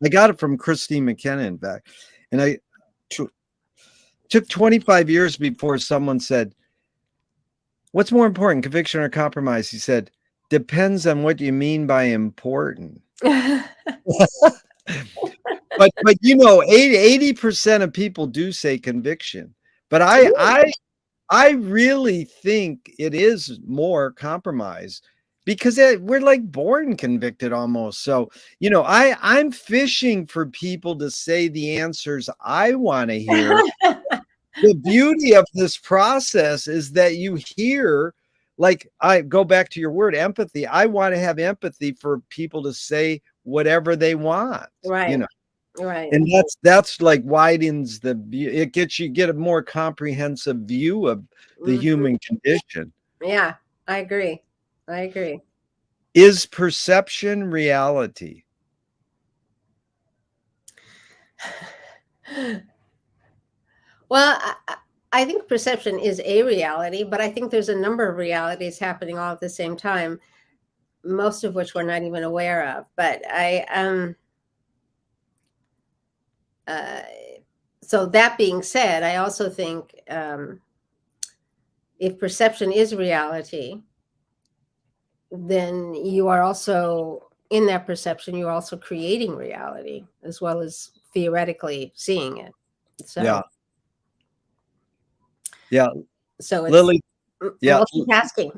I got it from Christine McKenna, in fact. And I t- took 25 years before someone said, what's more important, conviction or compromise? He said, depends on what you mean by important. But 80% of people do say conviction. But I really think it is more compromise because we're like born convicted almost. So, I'm fishing for people to say the answers I want to hear. The beauty of this process is that you hear, like, I go back to your word, empathy. I want to have empathy for people to say whatever they want, Right, right. and that's like widens the view. It gets you get a more comprehensive view of the Mhm. human condition. Yeah, I agree. I agree. Is perception reality? Well, I think perception is a reality, but I think there's a number of realities happening all at the same time, most of which we're not even aware of. But uh, so that being said, I also think if perception is reality, then you are also in that perception, you're also creating reality as well as theoretically seeing it. Yeah. So, Yeah. so it's Lily. Yeah. multitasking.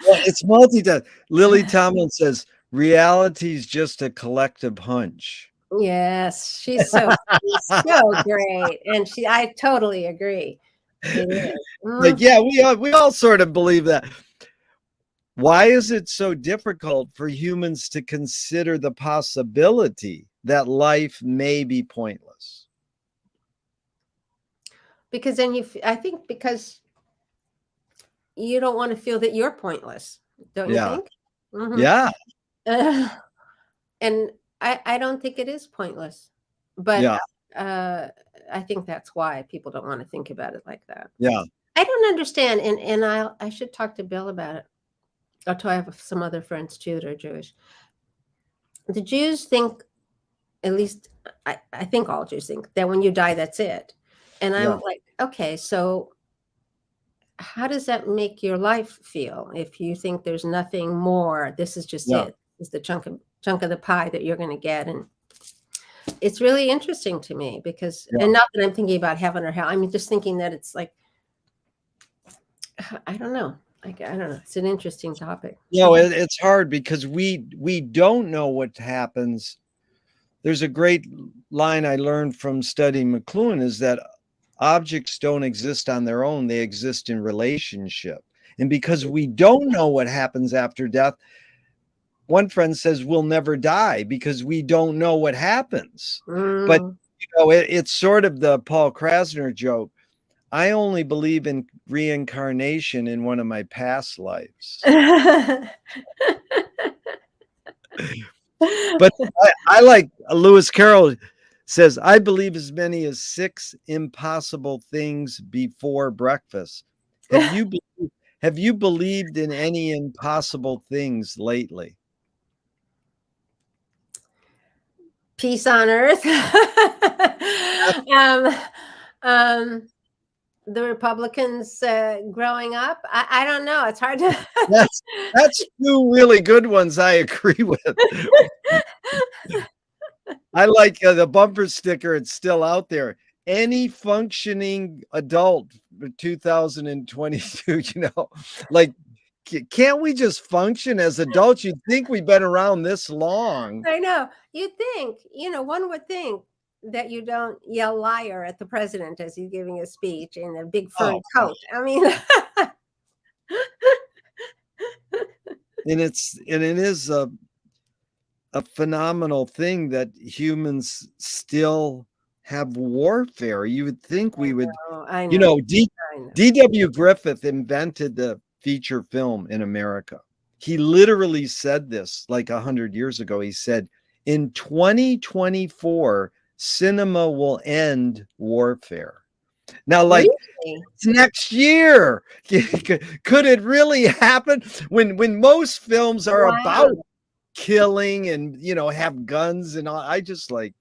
Well, it's multitask. Lily Tomlin says reality is just a collective hunch. Yes, she's so great, and I totally agree. It is. Like, yeah, we all sort of believe that. Why is it so difficult for humans to consider the possibility that life may be pointless? Because then I think because you don't want to feel that you're pointless, don't you Yeah. think? Hmm. Yeah. And I don't think it is pointless, but Yeah. uh, I think that's why people don't want to think about it like that. Yeah. I don't understand, and I should talk to Bill about it. I have some other friends too that are Jewish. The Jews think, at least I think all Jews think that when you die, that's it. And Yeah. I'm like, okay, so how does that make your life feel if you think there's nothing more? This is just Yeah. it. It's the chunk of the pie that you're going to get, and it's really interesting to me because, Yeah. and not that I'm thinking about heaven or hell. I'm just thinking that it's like, I don't know. I don't know. It's an interesting topic. It's hard because we don't know what happens. There's a great line I learned from studying McLuhan is that objects don't exist on their own, they exist in relationship. And because we don't know what happens after death, one friend says we'll never die because we don't know what happens. But Mm. it's sort of the Paul Krasner joke. I only believe in reincarnation in one of my past lives. But I like Lewis Carroll says, I believe as many as 6 impossible things before breakfast. Have you believed in any impossible things lately? Peace on earth. um, um, the Republicans growing up. I don't know. It's hard to. That's that's 2 really good ones I agree with. I like the bumper sticker. It's still out there. Any functioning adult for 2022, like, can't we just function as adults? You'd think we've been around this long. I know. You think, one would think that you don't yell liar at the president as he's giving a speech in a big furry Oh, coat. I mean, and it is a phenomenal thing that humans still have warfare. You would think we would, I know. I know. D.W. Griffith invented the feature film in America. He literally said this like 100 years ago. He said, in 2024, cinema will end warfare. Now, like, Really? next year, could it really happen when most films are about Wow. killing and have guns and all? I just like,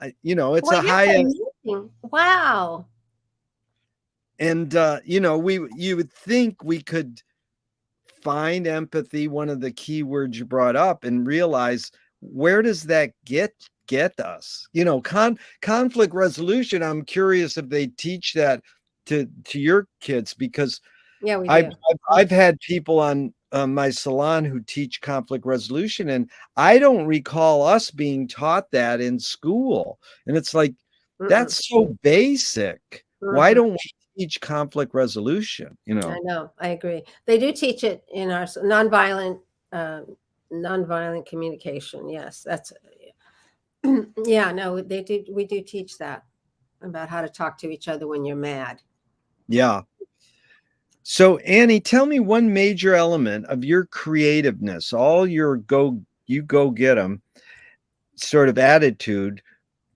it's Well, a that's high end. amazing. Wow. And you would think we could find empathy, one of the key words you brought up, and realize, where does that get us? Conflict resolution. I'm curious if they teach that to your kids, because Yeah, we I've do. I've had people on my salon who teach conflict resolution, and I don't recall us being taught that in school. And it's like, Mm-mm. that's so basic. Why Mhm. don't we teach conflict resolution? I know. I agree. They do teach it in our nonviolent communication. Yes, that's yeah. No, they do. We do teach that about how to talk to each other when you're mad. Yeah. So, Annie, tell me one major element of your creativeness, all your go get 'em sort of attitude,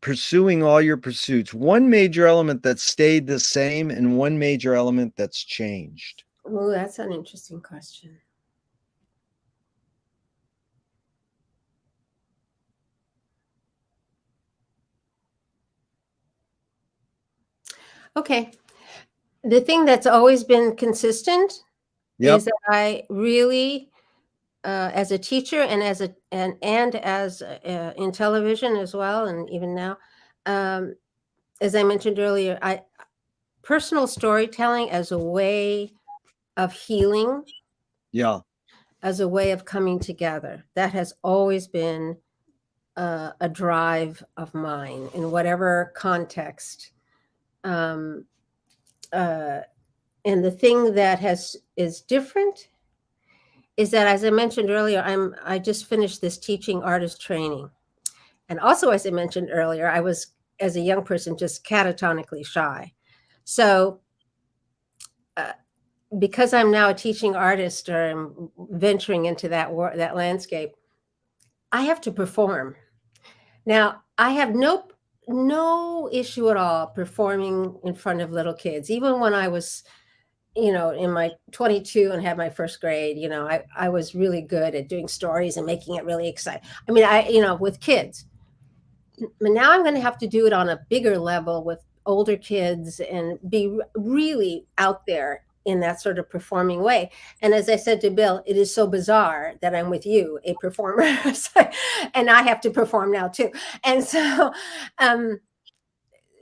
pursuing all your pursuits. One major element that stayed the same and one major element that's changed. Oh, that's an interesting question. Okay. The thing that's always been consistent Yep. is that I really, as a teacher and as in television as well, and even now, um, as I mentioned earlier, I personal storytelling as a way of healing, Yeah. as a way of coming together. That has always been a drive of mine in whatever context. Um, uh, and the thing that is different is that, as I mentioned earlier, I just finished this teaching artist training, and also, as I mentioned earlier, I was, as a young person, just catatonically shy. So uh, because I'm now a teaching artist, or I'm venturing into that landscape, I have to perform. Now, I have no issue at all performing in front of little kids. Even when I was, in my 22 and had my first grade, I was really good at doing stories and making it really exciting. I mean, with kids. But now I'm going to have to do it on a bigger level with older kids and be really out there in that sort of performing way. And as I said to Bill, it is so bizarre that I'm with you, a performer, and I have to perform now too. And um,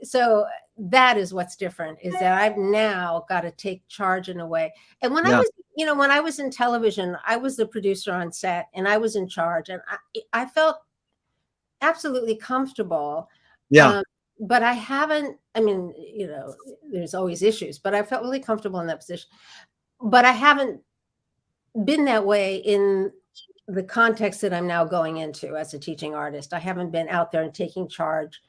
so that is what's different, is that I've now got to take charge in a way. And Yeah. when I was in television, I was the producer on set and I was in charge, and I felt absolutely comfortable. Yeah. Um, but I haven't, I mean, there's always issues, but I felt really comfortable in that position. But I haven't been that way in the context that I'm now going into as a teaching artist. I haven't been out there and taking charge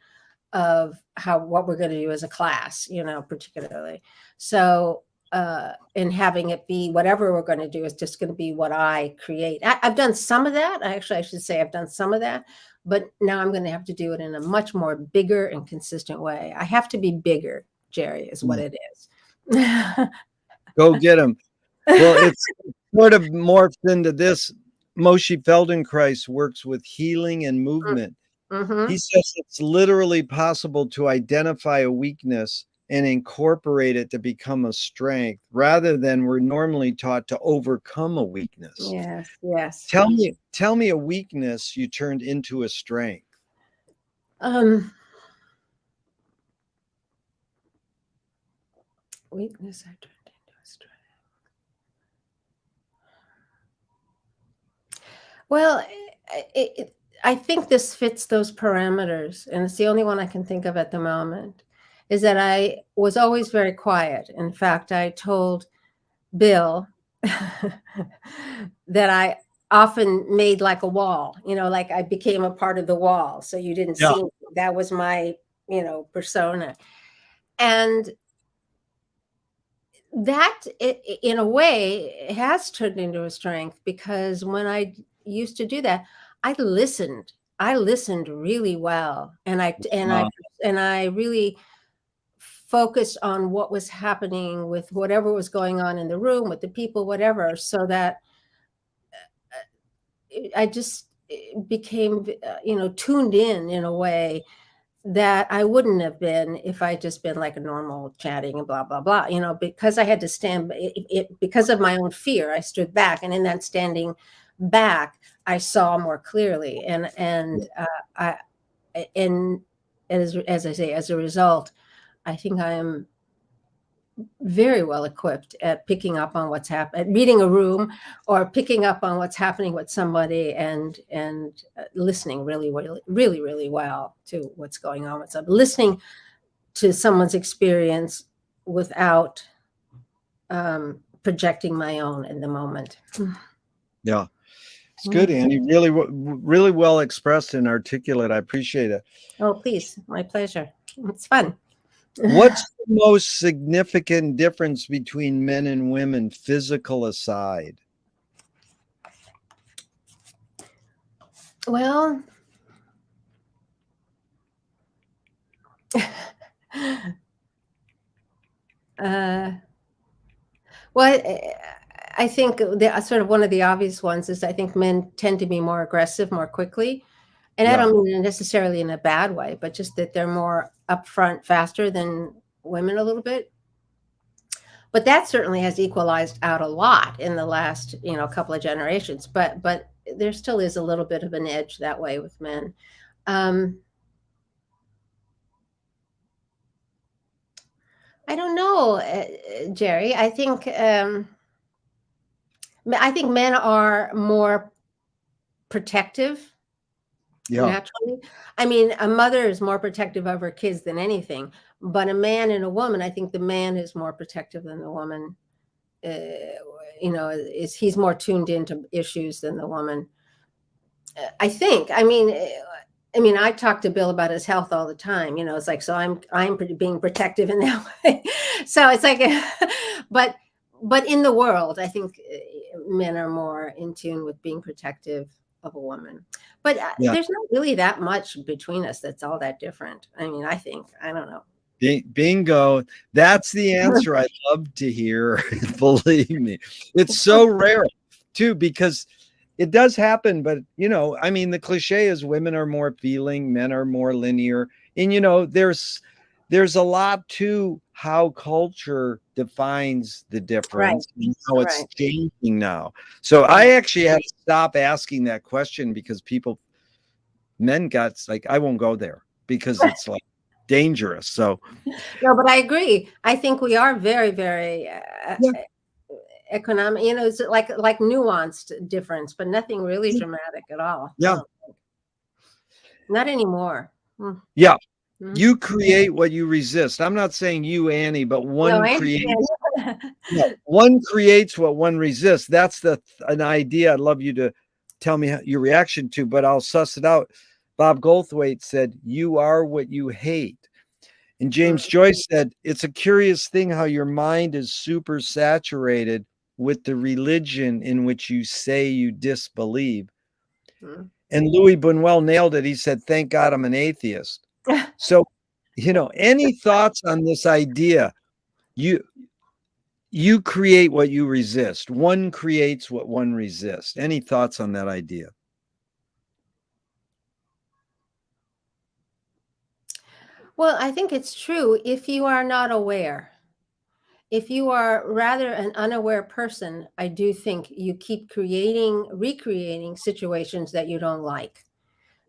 of what we're going to do as a class, particularly. So, and having it be whatever we're going to do is just going to be what I create. I've done some of that. I should say I've done some of that, but now I'm going to have to do it in a much more bigger and consistent way. I have to be bigger, Jerry, is what it is. Go get them. Well, it's sort of morphed into this. Moshe Feldenkrais works with healing and movement. Mm-hmm. He says it's literally possible to identify a weakness and incorporate it to become a strength, rather than we're normally taught to overcome a weakness. Yes, yes. Tell me a weakness you turned into a strength. Weakness I turned into a strength. Well, I think this fits those parameters, and it's the only one I can think of at the moment, is that I was always very quiet. In fact, I told Bill that I often made like a wall, like I became a part of the wall. So you didn't see me. That was my, persona. And that, in a way, has turned into a strength, because when I used to do that, I listened. I listened really well, and I really focused on what was happening with whatever was going on in the room, with the people, whatever, so that I just became, tuned in a way that I wouldn't have been if I just been like a normal chatting and blah, blah, blah, because I had to stand because of my own fear, I stood back, and in that standing back, I saw more clearly. And as I say, as a result, I think I am very well equipped at picking up on what's happening, reading a room, or picking up on what's happening with somebody, and listening really, really, really, really well to what's going on with somebody, listening to someone's experience without projecting my own in the moment. Yeah, it's good, Annie. Really, really well expressed and articulate. I appreciate it. Oh, please, my pleasure. It's fun. What's the most significant difference between men and women, physical aside? Well, uh, well, I think the sort of one of the obvious ones is I think men tend to be more aggressive more quickly. And I Yeah. don't mean it necessarily in a bad way, but just that they're more upfront faster than women a little bit. But that certainly has equalized out a lot in the last, couple of generations. But there still is a little bit of an edge that way with men. Um, I don't know, Jerry. I think men are more protective Yeah. naturally. I mean, a mother is more protective of her kids than anything, but a man and a woman, I think the man is more protective than the woman. Is he's more tuned into issues than the woman. I think. I mean, I talk to Bill about his health all the time. It's like so I'm being protective in that way. So it's like, but in the world, I think men are more in tune with being protective of a woman. But Yeah. there's not really that much between us that's all that different. I mean, I don't know. Bingo. That's the answer I love to hear. Believe me. It's so rare too, because it does happen, but I mean, the cliche is women are more feeling, men are more linear. And there's a lot to how culture defines the Right, difference and how it's right, changing now. So I right. actually had to stop asking that question because men got like, I won't go there because it's like dangerous. So No, but I agree. I think we are very, very yeah, economic. It's like nuanced difference, but nothing really dramatic at all. I yeah, don't think. Not anymore. Mm, yeah. mm. You create what you resist. I'm not saying you, Annie, but No, one I creates. understand. Yeah, one creates what one resists. That's an idea I'd love you to tell me your reaction to, but I'll suss it out. Bob Goldthwait said, "You are what you hate." And Mm, James Joyce said, "It's a curious thing how your mind is super saturated with the religion in which you say you disbelieve." mm. And Louis Buñuel nailed it. He said, "Thank God I'm an atheist." So, any thoughts on this idea? You you create what you resist. One creates what one resists. Any thoughts on that idea? Well, I think it's true if you are not aware. If you are rather an unaware person, I do think you keep recreating situations that you don't like.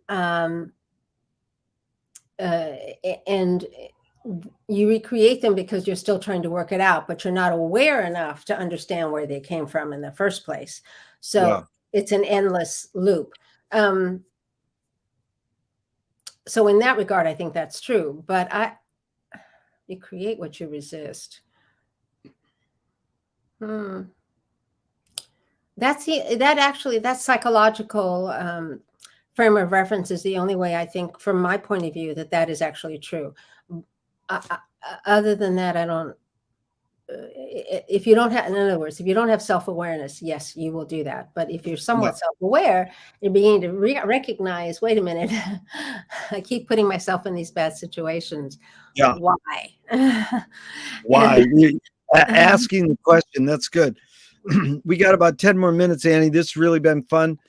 Um, and you recreate them because you're still trying to work it out, but you're not aware enough to understand where they came from in the first place. So Yeah. it's an endless loop. Um, so in that regard, I think that's true. But you create what you resist. Hmm. That psychological frame of reference is the only way I think, from my point of view, that is actually true. Other than that, I don't. If you don't have, in other words, if you don't have self-awareness, yes, you will do that. But if you're Yeah. somewhat self-aware, you're beginning to recognize, wait a minute, I keep putting myself in these bad situations. Yeah. Why? Why? Asking the question. That's good. We got about 10 more minutes, Annie. This has really been fun.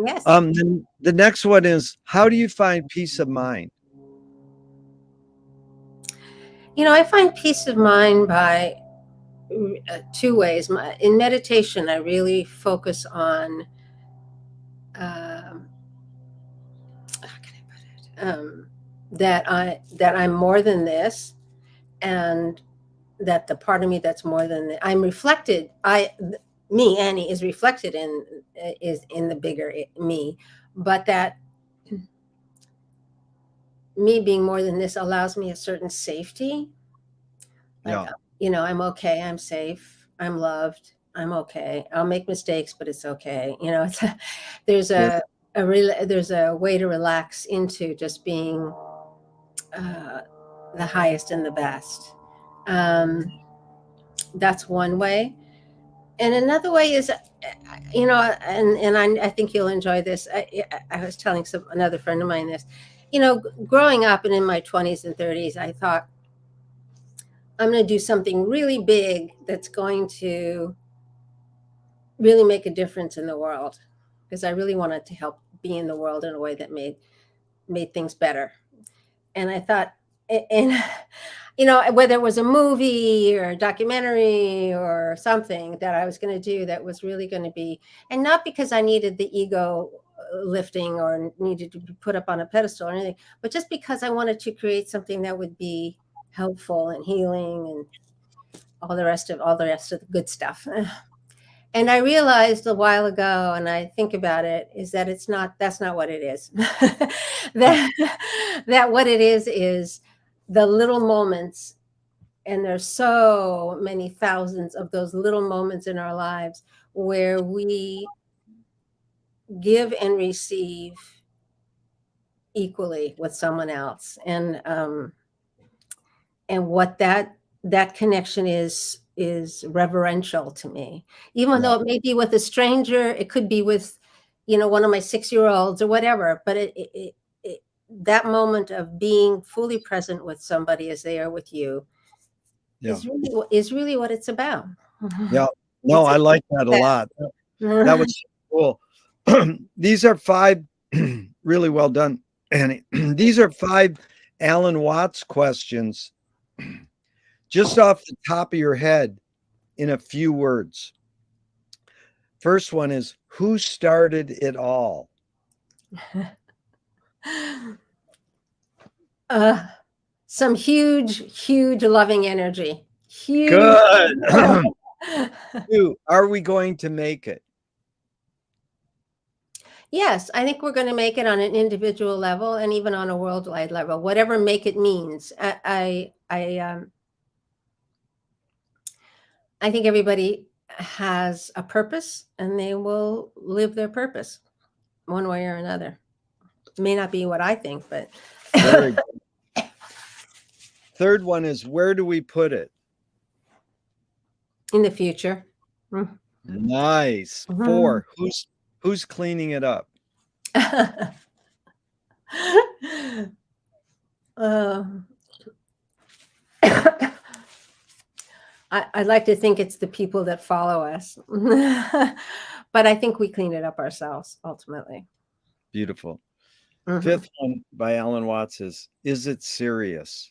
Yes. The next one is, how do you find peace of mind? I find peace of mind by two ways. In meditation, I really focus on how can I put it? That I'm more than this, and that the part of me that's more than I'm reflected. Me, Annie, is reflected in the bigger me, but that me being more than this allows me a certain safety. Like, Yeah. I'm okay, I'm safe, I'm loved, I'm okay. I'll make mistakes, but it's okay. There's Yes. there's a way to relax into just being uh, the highest and the best. That's one way. And another way is, I think you'll enjoy this. I was telling another friend of mine this. Growing up and in my 20s and 30s, I thought I'm going to do something really big that's going to really make a difference in the world, because I really wanted to help be in the world in a way that made things better. And I thought, and whether it was a movie or a documentary or something that I was going to do that was really going to be, and not because I needed the ego lifting or needed to be put up on a pedestal or anything, but just because I wanted to create something that would be helpful and healing and all the rest of the good stuff. And I realized a while ago, and I think about it, is that that's not what it is. that what it is the little moments, and there's so many thousands of those little moments in our lives where we give and receive equally with someone else. And what that connection is reverential to me, even though it may be with a stranger. It could be with one of my 6-year-olds or whatever, but that moment of being fully present with somebody as they are with you is really what it's about. Yeah, no, I like that a lot. That was cool. These are 5 really well done, Annie. These are 5 Alan Watts questions just off the top of your head in a few words. First one is, who started it all? Some huge loving energy. Huge. Good. 2, are we going to make it? Yes, I think we're going to make it on an individual level and even on a worldwide level, whatever make it means. I think everybody has a purpose, and they will live their purpose one way or another. It may not be what I think, but. Very good. Third one is, where do we put it? In the future. Nice. 4, who's cleaning it up? I'd like to think it's the people that follow us, but I think we clean it up ourselves ultimately. Beautiful. 5th one by Alan Watts is it serious?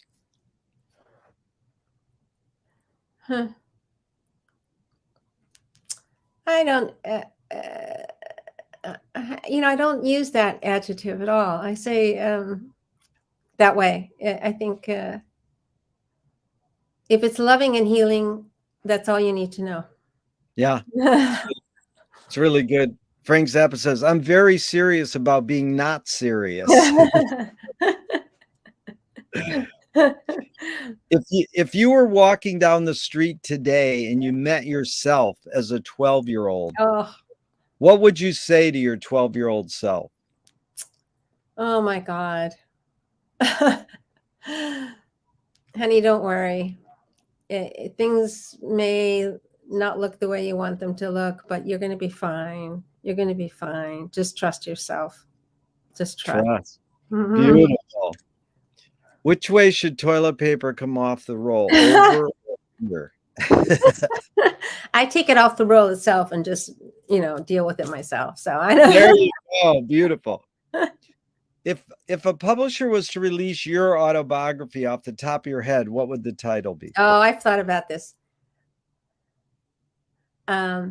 I don't, I don't use that adjective at all. I say that way. I think if it's loving and healing, that's all you need to know. Yeah. It's really good. Frank Zappa says, I'm very serious about being not serious. If you were walking down the street today and you met yourself as a 12-year-old, what would you say to your 12-year-old self? Oh my God. Honey, don't worry. Things may not look the way you want them to look, but you're going to be fine. You're going to be fine. Just trust yourself. Just trust. Beautiful. Which way should toilet paper come off the roll? Over or under? I take it off the roll itself and just, deal with it myself. So I know. There you go. Beautiful. If a publisher was to release your autobiography off the top of your head, what would the title be? Oh, I've thought about this. What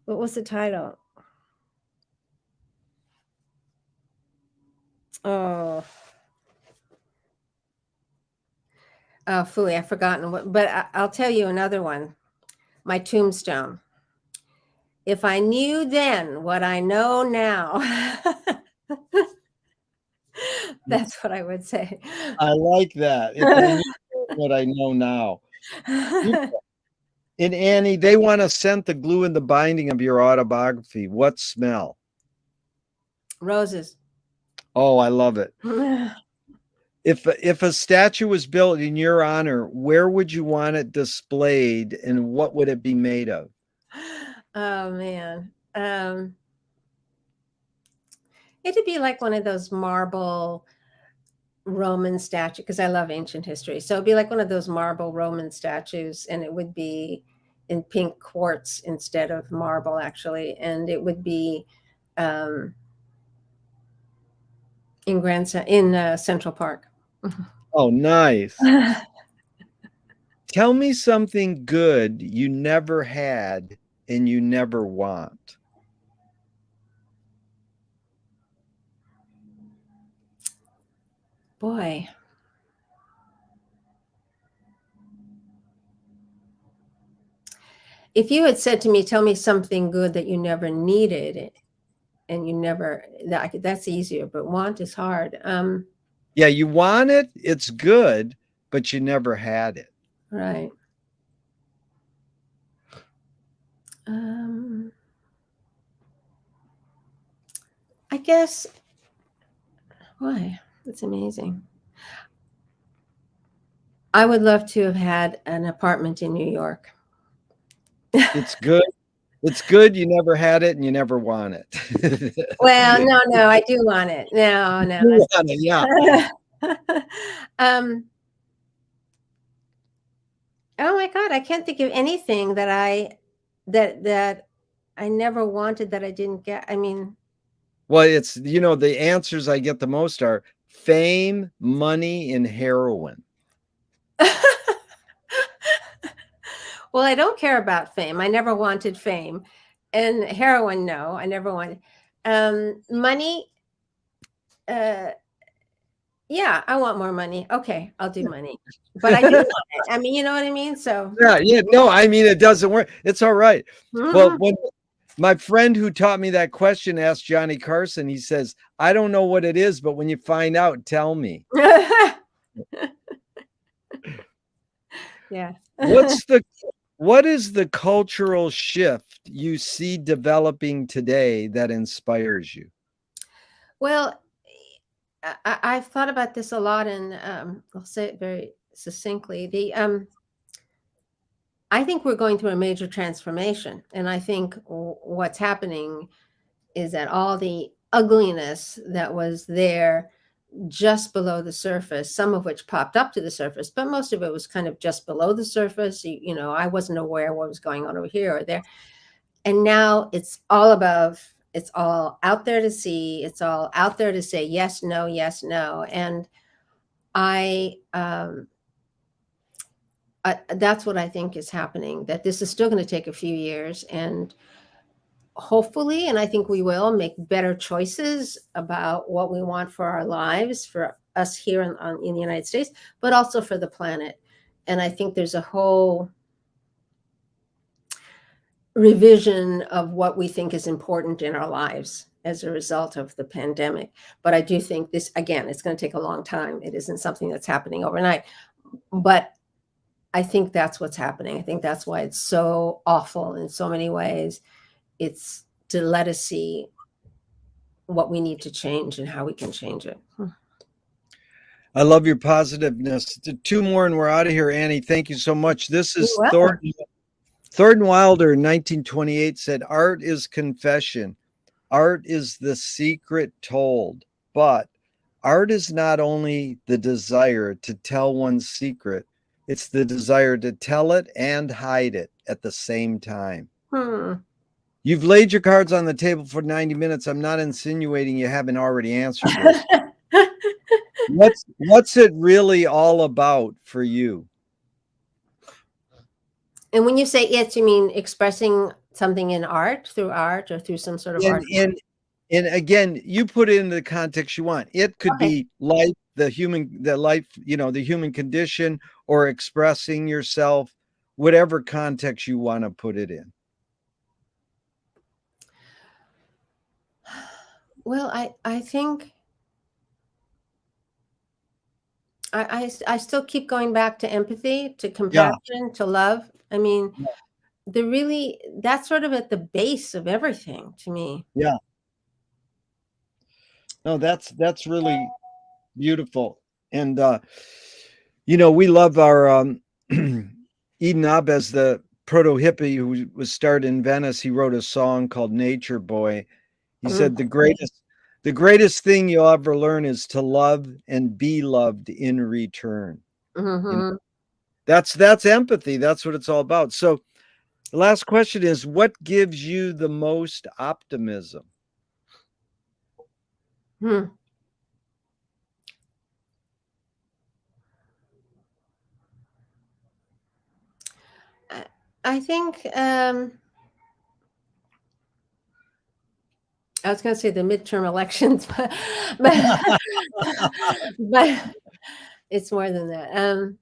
was the title? Oh, phooey, I've forgotten what, but I'll tell you another one. My tombstone. If I knew then what I know now. That's what I would say. I like that. If I knew what I know now. And Annie, they want to scent the glue in the binding of your autobiography. What smell? Roses. Oh, I love it. If a statue was built in your honor, where would you want it displayed, and what would it be made of? Oh man. It'd be like one of those marble Roman statue, because I love ancient history. So it'd be like one of those marble Roman statues, and it would be in pink quartz instead of marble, actually, and it would be um, in Central Park. Oh, nice. Tell me something good you never had and you never want. Boy. If you had said to me, tell me something good that you never needed and you never, that's easier, but want is hard. Yeah, you want it, it's good, but you never had it. Right. I guess, why? That's amazing. I would love to have had an apartment in New York. It's good. It's good you never had it and you never want it. Well, no, I do want it. No. You want it, yeah. Oh my God, I can't think of anything that I never wanted that I didn't get. I mean, Well, it's, the answers I get the most are fame, money, and heroin. well, I don't care about fame. I never wanted fame. And heroin, no, I never wanted. Money, yeah, I want more money. Okay, I'll do money. But I do want it. I mean, you know what I mean? So Yeah, no, I mean, it doesn't work. It's all right. Well, mhm. when my friend who taught me that question asked Johnny Carson, he says, I don't know what it is, but when you find out, tell me. Yeah. What is the cultural shift you see developing today that inspires you? Well, I've thought about this a lot, and I'll say it very succinctly. I think we're going through a major transformation, and I think what's happening is that all the ugliness that was there just below the surface, some of which popped up to the surface, but most of it was kind of just below the surface. I wasn't aware what was going on over here or there. And now it's all above, it's all out there to see, it's all out there to say yes, no, yes, no. And I, that's what I think is happening, that this is still going to take a few years, and hopefully, and I think we will make better choices about what we want for our lives, for us here in the United States, but also for the planet. And I think there's a whole revision of what we think is important in our lives as a result of the pandemic. But I do think this, again, it's going to take a long time. It isn't something that's happening overnight. But I think that's what's happening. I think that's why it's so awful in so many ways. It's to let us see what we need to change and how we can change it. I love your positiveness. Two more and we're out of here, Annie. Thank you so much. This is Thornton Wilder in 1928 said, art is confession. Art is the secret told. But art is not only the desire to tell one's secret, it's the desire to tell it and hide it at the same time. You've laid your cards on the table for 90 minutes. I'm not insinuating you haven't already answered this. What's it really all about for you? And when you say it, you mean expressing something in art, through art, or through some sort of art? And again, you put it in the context you want. It could be life, the human condition, or expressing yourself, whatever context you want to put it in. Well, I think I still keep going back to empathy, to compassion, to love. I mean, that's sort of at the base of everything to me. Yeah. No, that's really beautiful. And we love our Eden Abes, the proto hippie who was started in Venice. He wrote a song called Nature Boy. He said the greatest thing you'll ever learn is to love and be loved in return. Mm-hmm. That's empathy. That's what it's all about. So the last question is, what gives you the most optimism? I think I was going to say the midterm elections, but but it's more than that.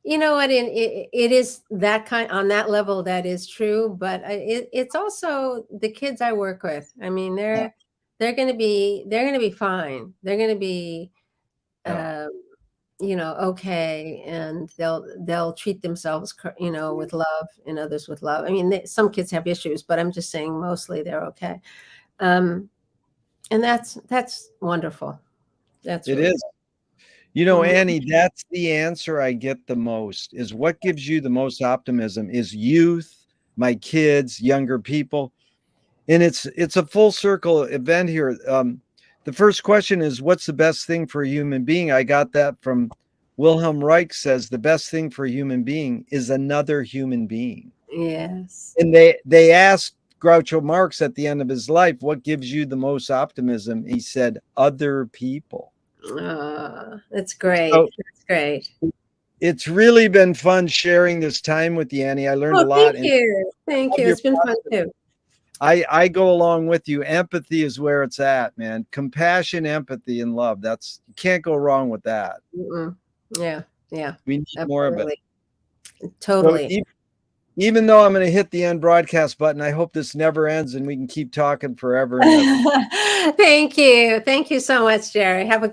You know what? It is that kind on that level. That is true, but it's also the kids I work with. I mean, they're going to be fine. They're going to be, Yeah. okay, and they'll treat themselves, with love, and others with love. I mean, some kids have issues, but I'm just saying mostly they're okay. And that's wonderful. That's It really is. Mhm. Annie, that's the answer I get the most is what gives you the most optimism is youth, my kids, younger people. And it's a full circle event here. The first question is, what's the best thing for a human being? I got that from Wilhelm Reich says the best thing for a human being is another human being. Yes. And they asked Groucho Marx at the end of his life, what gives you the most optimism? He said, other people. That's great. So That's great. it's really been fun sharing this time with you, Annie. I learned a Oh, lot thank and you. Thank love you. your It's been fun positive. too. I go along with you. Empathy is where it's at, man. Compassion, empathy, and love. You can't go wrong with that. Mm-mm. Yeah. Yeah. We need more of it. Absolutely. So Totally. even though I'm going to hit the end broadcast button, I hope this never ends and we can keep talking forever and ever. Thank you. Thank you so much, Jerry. Have a